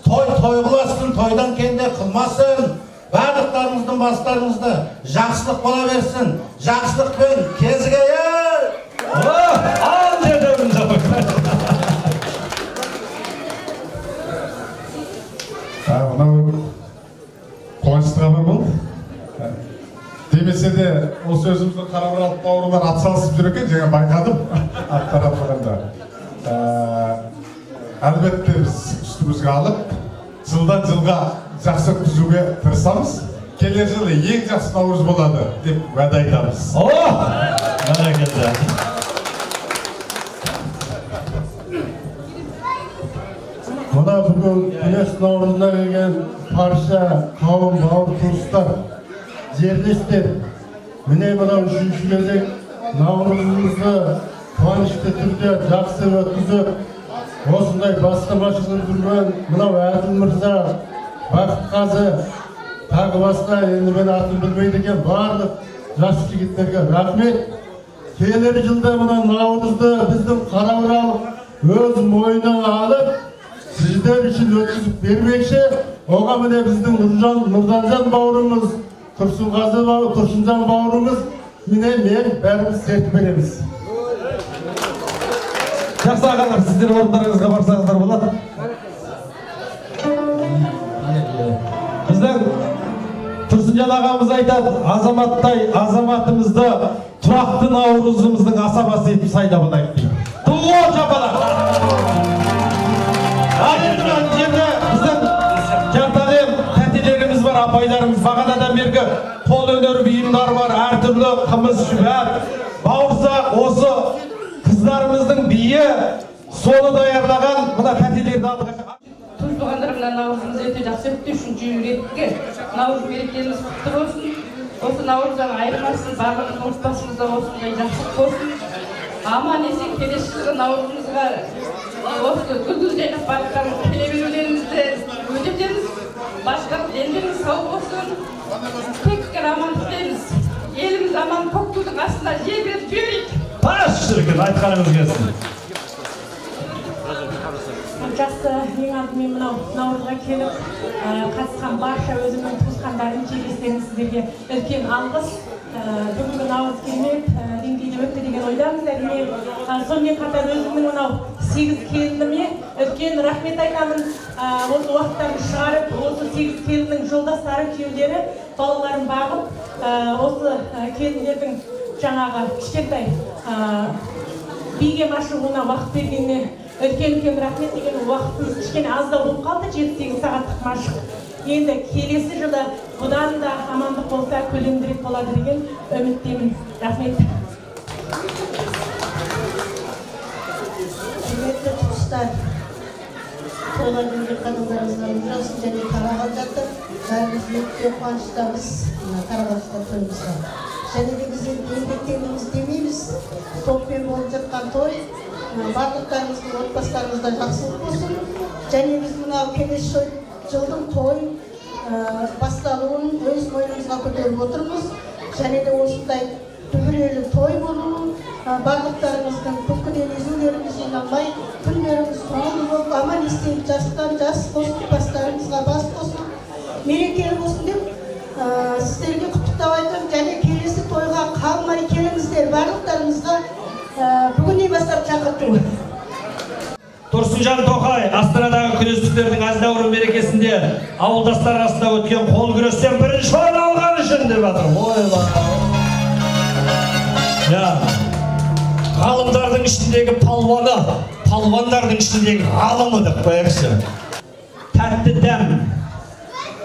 Той қыласын, тойдан кенде қылмасын. Барлықтарыңыздың бастарыңызды жақсылық бола берсін. Жақсылықпен кезігейін. Ал дедім жауып. Мынау қуанышты хабар болды. Демесе де осы өзіміздің Қарабуралық бауырлар атсалысып жүр екен, жаңа байқадым аттарапқанда. Әлбетте біз үстімізге алып, жылдан жылға жақсы өткізуге тырысамыз. Келер жылы ең жақсы Наурыз болады деп уәде айтамыз. Бәрекелді. Мына бүгін күнес Наурызына келген барша қауым бауыр туыстар, жерлестер, міне мынау 3-ші кезек Наурызымызды қуанышты түрде жақсы өткізіп, осындай бастамашылық жүрген мынау Әділ мырза, Бақыт қазы, тағы басқа, енді мен атын білмейді екен, барлық жас жігіттерге рахмет. Келер жылда мына Наурызды біздің Қарауралық өз мойнына алып, сіздер үшін өткізіп бермекші. Оған міне біздің Нұрданжан бауырымыз, Тұрсынжан бауырымыз, мен бәріміз серт береміз. Жақсы ағалар, сіздер орындарыңызға барсаңыздар болады. Біздің Тұрсынжан ағамыз айтады, азаматымызды тұрақты Наурызымыздың асабасы етіп сайдап алайық дейді. Тұлғо жапалар! Ал енді мына жерде біздің жантағем тәтелеріміз бар, апайларымыз бағанадан бергі қол өнері бұйымдар бар, әртүрлі қымыз шүбәк, бауырсақ, осы қыздарымыздың биі соны даярлаган мына тәтелерді алдыға. Туыстығандар мына наурызымыз өте жақсы өтті, үшінші ретке наурыз мерекеміз құтты болсын. Осы наурыздан айырмасын, барлығымыз отбасымызда осындай жақсылық болсын. Аман есен келесі жылғы наурызымызға осы гүл жайнап барлықтарын келе берулеріңізді өтетеміз. Başka elleriniz sağ olsun. Tekrar aman dileriz. Elimiz aman koktulduk aslında yer verip büyük. Baş şirkin, aytkanımız gelsin. Жақсы, ең алдымен мынау наурызға келіп қатысқан барша өзімнің туысқандарым, жерлестерім сіздерге үлкен алғыс. Бүгінгі наурыз керемет деңгейде өтті деген ойдамыз. Әрине, сонымен қатар өзімнің мынау 8 келініме үлкен рахмет айтамын. Осы уақыттарды шығарып, осы 8 келіннің жолдастары, күйеулері, балаларын бағып, осы келіндердің жаңағы кішкентай биге машығуына уақыт бергеніне үлкен рахмет. Деген уақытымыз кішкене аздау болып қалды, 7-8 сағаттық машық. Енді келесі жылы бұдан да амандық болса көлемдірек болады деген үміттемін. Рахмет. Құрметті туыстар, туған күнге қадамдарыңызға ұмытылсын және тараған жатыр. Бәріміз өте қуаныштамыз тарағанымызға тойымызға. Және де біз еңбектеніміз демейміз, топпен болып жатқан той. Барлықтарыңыздың отбасыларыңызда жақсылық болсын. Және біз мынау келесі жылдың той басталуын өз мойнымызға көтеріп отырмыз. Және де осындай дүбірелі той болуын, барлықтарыңыздың күлкіден езулеріңіз жиналмай, күндеріңіз тоңды болып, аман естен жастан жас қосып, бастарыңызға бас қосып, мерекелі болсын деп сіздерге құттықтау айтамын. Және келесі тойға қалмай келіңіздер, барлықтарыңызға бүгіннен бастап шақырту. Тұрсынжан Тоқай, Астанадағы күрестіктердің Аздауырын мерекесінде ауылдастар арасында өткен қол күрестен бірінші орын алған үшін деп жатыр. Ғалымдардың ішіндегі палуаны, палуандардың ішіндегі ғалымы деп қояқшы. Тәтті дәм,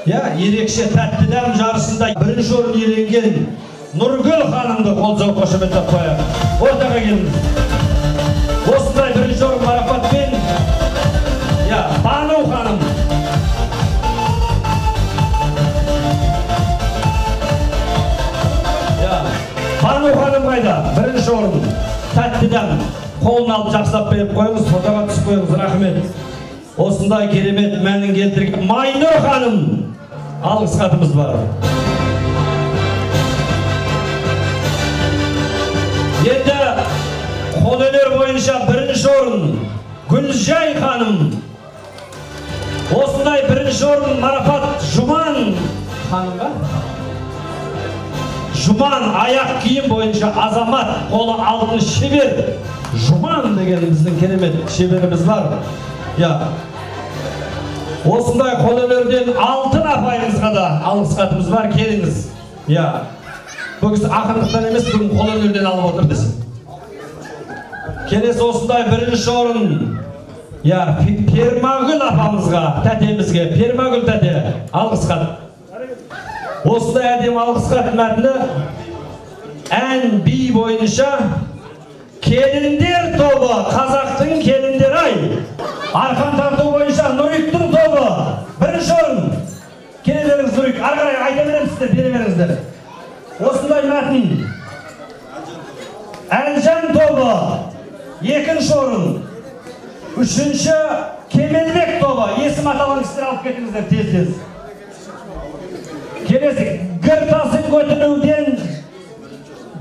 ерекше тәтті дәм жарысында бірінші орын иеленген Нұргүл ханымды қолдау қошеметтеп қояқ. Ортаға келіңіз. Осындай бірінші орын марапатпен Бану ханым. Бану ханым қайда? Бірінші орын. Тәтті дәм. Қолын алып жақсылап беріп қойыңыз, фотоға түсіп қойыңыз, рахмет. Осындай керемет мәнін келтірген Майнұр ханым. Алғыс хатымыз бар. Енді қолөнер бойынша бірінші орын Гүлжай ханым. Осындай бірінші орын марапат Жұман ханымға. Жұман аяқ киім бойынша азамат, қолы алтын шебер. Жұман деген біздің керемет шеберіміз бар. Осындай қолөнерден алтын апайымызға да алғыс хатымыз бар, келіңіз. Бұл кісі ақындықтан емес, бүгін қолөнерден алып отыр десін. Келесі осындай бірінші орын Пермагүл апамызға, тәтемізге, Пермагүл тәте, алғыс хат. Осындай әдем алғыс хат мәтіні ән би бойынша келіндер тобы, қазақтың келіндер ай. Арқан тарту бойынша Нұриктің тобы, бірінші орын. Келе беріңіз Нұрик, арқарай айта берем сіздер, бере беріңіздер. Осындай мәтін Әнжан тобы, екінші орын. Үшінші Кемелбек тобы, есім аталған кісілер алып кетіңіздер тез-тез. Келесі Гіртасын көтінуден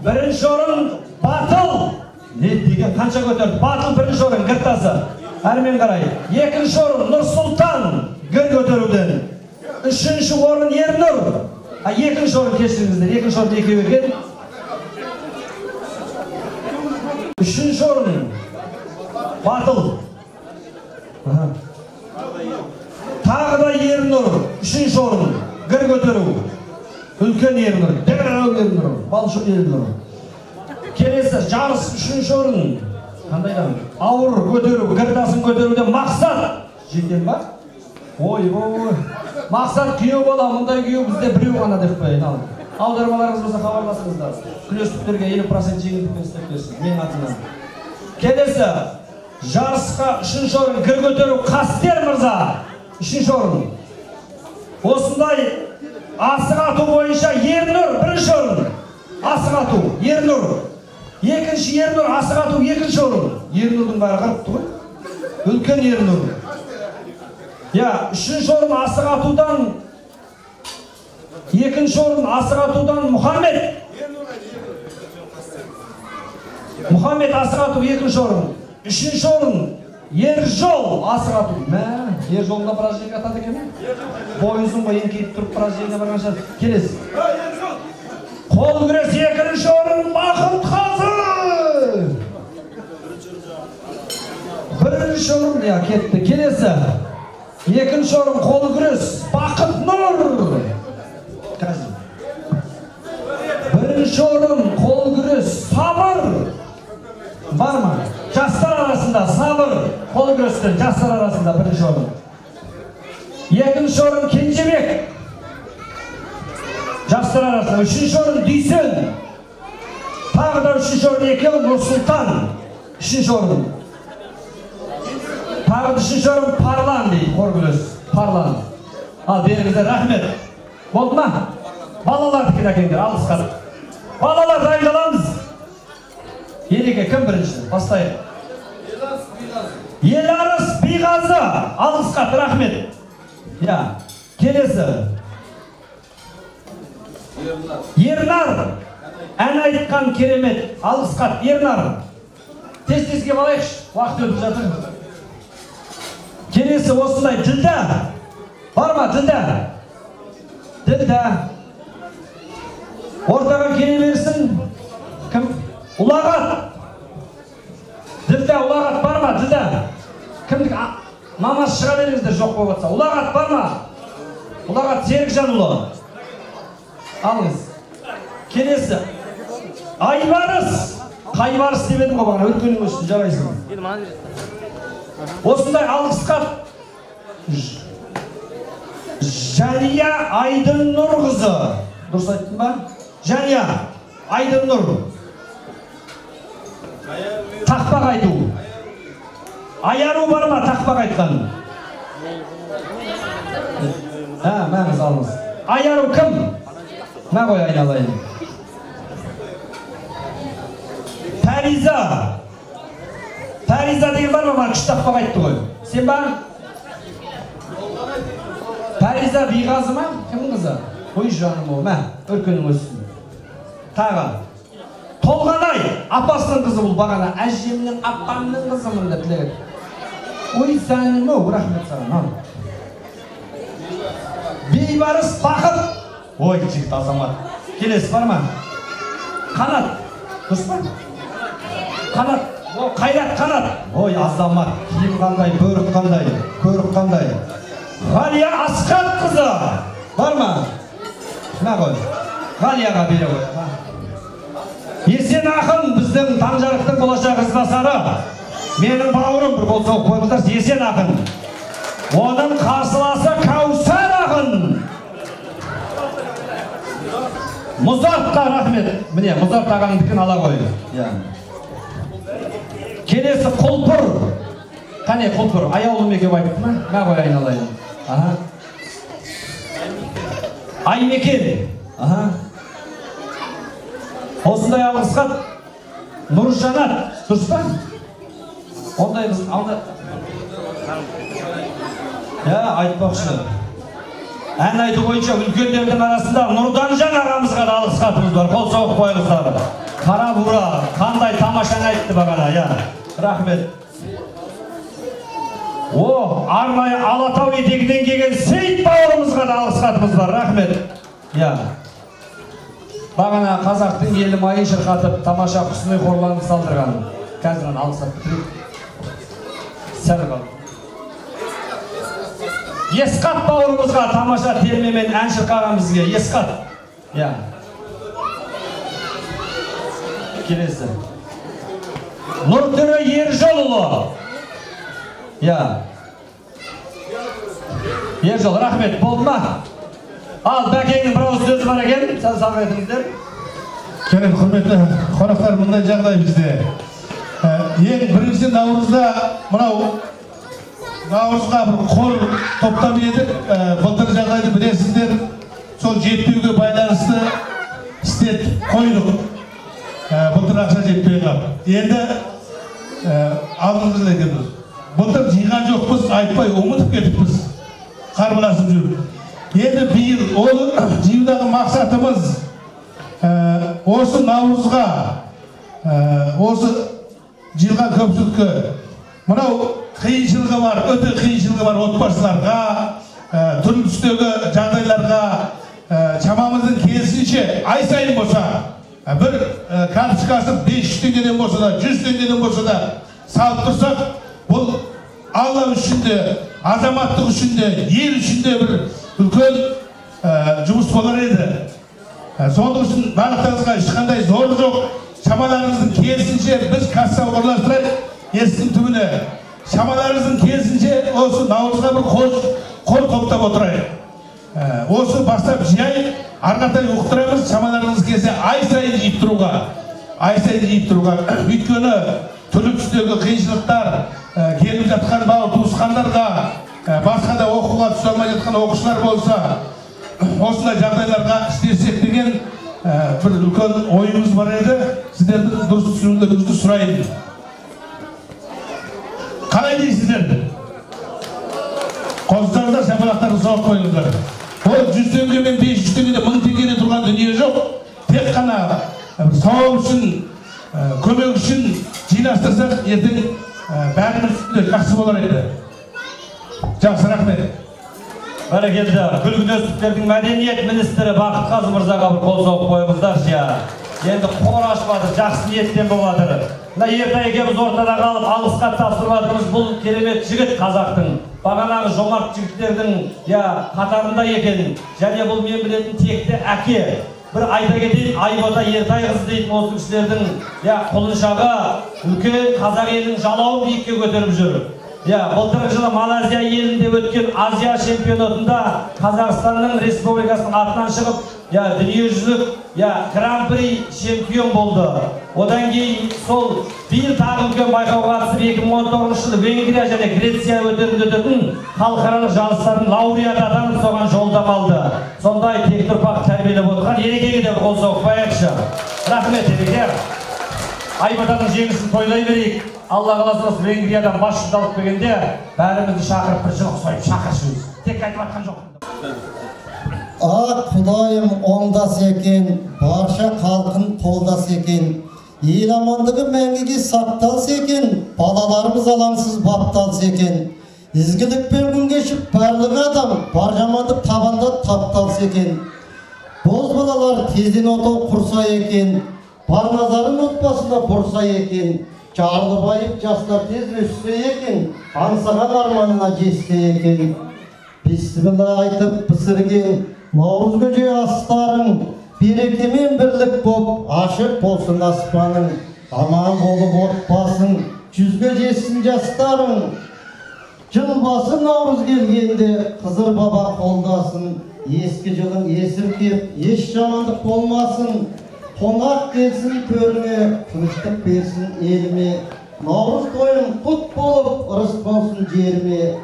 бірінші орын Батыл. Не деген қанша көтерді? Батыл бірінші орын Гіртасы. Әрмен қарай. Екінші орын Нұрсұлтан гір көтеруден. Үшінші орын Ернұр. Екінші орын кешіріңіздер. Екінші орын екеу екен. Үшінші орын Батыл. Тағы да Ернұр. Үшінші орын гір көтеру. Үлкен Ернұр. Дегенау Ернұр. Балшық Ернұр. Келесі жарыс үшінші орын. Қандайдан? Ауыр көтеру. Гіртасын көтеруде мақсат. Жетен ба? Ой. Мақсат күйеу бола. Мұндай күйеу бізде біреу ғана деп қойын. аудармаларыңыз болса хабарласыңыздар. Күрестіктерге 50% жеңілдікпен істеп берсін. Мен атынан. Келесі жарысқа 3-ші орын кір көтеру Қастер мырза. 3-ші орын. Осындай асық ату бойынша Ернұр 1-ші орын. Асық ату Ернұр. 2-ші Ернұр асық ату 2-ші орын. Ернұрдың бәрі қырыпты ғой. Үлкен Ернұр. 3-ші орын асық атудан 2-ші орын асық атудан Мұхаммед. Мұхаммед асық ату 2-ші орын. 3-ші орын Ержол асық ату. Ержолында біраз жерге атады екен. Бойынсың ғой еңкейіп тұрып біраз жерге барған шығар. Келесі. Қол күрес 2-ші орын Бақыт Қазы. 1-ші орын кетті. Келесі. 2-ші орын қол күрес Бақыт Нұр. 1-ші орын қол күрес Сабыр. Бар ма? Жастар арасында Сабыр. Қол күрестен жастар арасында 1-ші орын. 2-ші орын Кенжебек. Жастар арасында 3-ші орын Дүйсен. Тағы да 3-ші орын екеуі Нұрсұлтан. 3-ші орын. Тағы 3-ші орын Парлан дейді. Қол күрес Парлан. Ал беріңіздер, рахмет. Болды ма? Балаларды кедекендер, алысқар. Балалар дайындаламыз. Ереке, кім бірінші? Бастайық. Еларыс Биғазы. Алысқар, рахмет. Келесі. Ернар. Ән айтқан керемет. Алысқар, Ернар. Тез-тезге балайықшы. Уақыт өтіп жатыр. Келесі осындай Ділда. Бар ма Ділда? Ділда. Ортаға келе берсін. Кім? Ұлағат. Ділда, Ұлағат бар ма? Ділда. Кімдік? Мамасы шыға беріңіздер жоқ болып атса. Ұлағат бар ма? Ұлағат Серікжанұлы. Алыңыз. Келесі. Айбарыс. Қайбарыс деп едім ғой бағана. Өткенің өшін жарайсың. Осындай алғысқат. Жәния Айдыннұр қызы. Дұрыс айттың ба? Жәния Айдыннұр. Тақпақ айту. Аяру бар ма тақпақ айтқан? Мәңіз алыңыз. Аяру кім? Мә қой айналайын. Пәриза. Пәриза деген бар ма? Күш тақпақ айтты ғой. Сен ба? Пәриза Биғазы ма? Кім қызы? Ой жаным ол, мә, өркенің өссін. Тағы. Толғанай, апасының қызы бұл бағана. Әжемнің, апамның қызымын деп тілеген. Ой сәнім өу, рахмет саған. Бейбарыс Бақыт. Ой, жігіт азамат. Келесі бар ма? Қанат. Дұрыс па? Қанат. Қайрат Қанат. Ой, азамат. Киім қандай, бөрік қандай, көрік қандай. Ғалия Асқат қызы. Бар ма? Мә қой. Ғалияға бере қой. Есен ақын біздің Таңжарықтың болашақ ізбасары. Менің бауырым бір қол соғып қойыңыздар. Есен ақын. Оның қарсыласы Кәусар ақын. Мұзартқа рахмет. Міне, Мұзарт ағаңдікін ала қойды. Келесі Құлпыр. Қане Құлпыр, аяулы мекеп айтты ма? Мә қой айналайын. Аймекен. Осындай алғысқат Нұржанат. Дұрыс па? Ондай біз алда. Айтпақшы. Ән айту бойынша үлкендердің арасында Нұрданжан ағамызға да алғысқатымыз бар. Қол соғып қойыңыздар. Қара бура, қандай тамашаны айтты бағана. Рахмет. Арнайы Алатау етегінен келген Сейт бауырымызға да алғысқатымыз бар. Рахмет. Бағана қазақтың елі майын шырқатып, тамаша құсыны қорланып салдырған. Қазірін алғысат бітіріп. Сәл қал. Есқат бауырымызға тамаша термемен ән шырқаған бізге. Есқат. Келесі. Нұртүрі Ержолұлы. Ержол, рахмет, болды ма? Ал Бәкеңнің бір ауыз сөзі бар екен, сәл сабыр етіңіздер. Жарайды, құрметті қонақтар, мындай жағдай бізде. Ең бірінші наурызда мынау наурызға бір қор топтап едік. Былтыр жағдайды білесіздер, сол жетпеуге байланысты істеп қойдық. Былтыр ақша жетпей қалып. Енді алдыңыз екенбіз. Былтыр жиған жоқпыз, айтпай ұмытып кетіппіз. Қарбыласып жүріп. Енді биыл ол жиюдағы мақсатымыз осы наурызға, осы жиылған көпшілікке мынау қиыншылығы бар, өте қиыншылығы бар отбасыларға, түрлі түстегі жағдайларға шамамыздың келісінше ай сайын болса, бір карточкасы 500 теңгеден болса да, 100 теңгеден болса да салып тұрсақ, бұл Алла үшін де, азаматтық үшін де, ел үшін де бір үлкен жұмыс болар еді. Соның үшін барлықтарыңызға ешқандай зор жоқ, шамаларыңыздың келісінше біз касса орналастырайық, естің түбіне. Шамаларыңыздың келісінше осы наурызға бір қор топтап отырайық. Осы бастап жиайық, арқатай ұқтырамыз, шамаларыңыз келсе ай сайын жиып тұруға. Өйткені түрлі түстегі қиыншылықтар, келіп жатқан бауыр туысқандарға, басқа да оқуға түсе алмай жатқан оқушылар болса, осындай жағдайларға істесек деген бір үлкен ойымыз бар еді. Сіздердің дұрыс түсінуіңізді сұрайын. Қалай дейсіздер? Қосыңыздар, шапалақтарды соғып қойыңыздар. Ол 100 теңге мен 500 теңгеде 1000 теңгеде тұрған дүние жоқ. Тек қана сауап үшін, көмек үшін жинастырсақ, ертең бәріміз жақсы болар еді. Жақсы, рахмет. Бәрекелді, Гүл-Гүлдестіктердің мәдениет министрі Бақыт Қазы мырзаға бір қол соғып қойыңыздар. Енді қор ашпады, жақсы ниеттен болатыр. Ертай екеуміз ортада қалып, алғысқа тапсырватырмыз. Бұл керемет жігіт қазақтың, бағанағы жомарт жігіттердің қатарында екен. Және бұл мен білетін текті әке. Бір айта кетейін, Айбота Ертай қызы дейтін осы кісілердің құлыншағы үлкен қазақ елінің жалауын биікке көтеріп жүр. Былтырғы жылы Малайзия елінде өткен Азия чемпионатында Қазақстанның республикасының атынан шығып, дүниежүзілік гран-при чемпион болды. Одан кейін сол биыл тағы үлкен байқауға қатысып 2019 жылы Венгрия және Греция өтерінде өтетін халықаралық жарыстардың лауреаты атанып соған жолдама алды. Сондай текті ұрпақ тәрбиелеп отырған Ерекеге де қол соғып қояйықшы. Рахмет Ереке. Айботаның жеңісін тойлай берейік. Алла қаласа осы Венгриядан бас жүлде алып келгенде бәрімізді шақырып бір жылық сойып шақыршымыз. Тек айтып жатқан жоқ. Құдайым оңдас екен, барша халқын қолдас екен. Ел амандығы мәңгіге сақталс екен, балаларымыз алаңсыз бапталс екен. Ізгілікпен күн кешіп барлық адам бар жаманды табанда тапталс екен. Боз балалар тезден отау құрса екен, бар назарын отбасында бұрса екен. Жарлы байып жастар тез өссе екен, аңсаған арманына жетсе екен. Бисмилла айтып пісірген наурыз көже астарың, береке мен бірлік боп ашық болсын аспаның. Аман болып отбасың, жүзге жетсін жастарың. Жыл басы наурыз келгенде қызыр баба қолдасын. Ескі жылың есіркеп, еш жамандық болмасын. Қонақ келсін төріне, тыныштық берсін еліме. Наурыз тойың құт болып, ырыс болсын жеріме.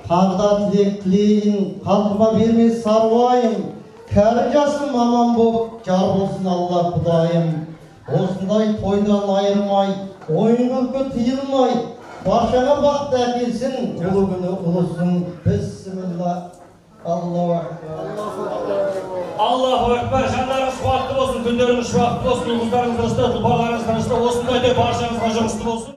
Тағда тілек тілейін, қалқыма берме саруайым. Кәрі жасым аман болып, жар болсын Алла Құдайым. Осындай тойдан айырмай, ойын күлкі тыйылмай, баршаға бақыт әкелсін, ұлы күні ұлысын. Бисмилла. Аллаху акбар. Аллаху акбар. Жандарыңыз қуатты болсын, күндеріңіз шуақты болсын, ұлғыздарыңыз тынышта, тұлпарларыңыз тынышта, осындай баршаңызға жұмысты болсын.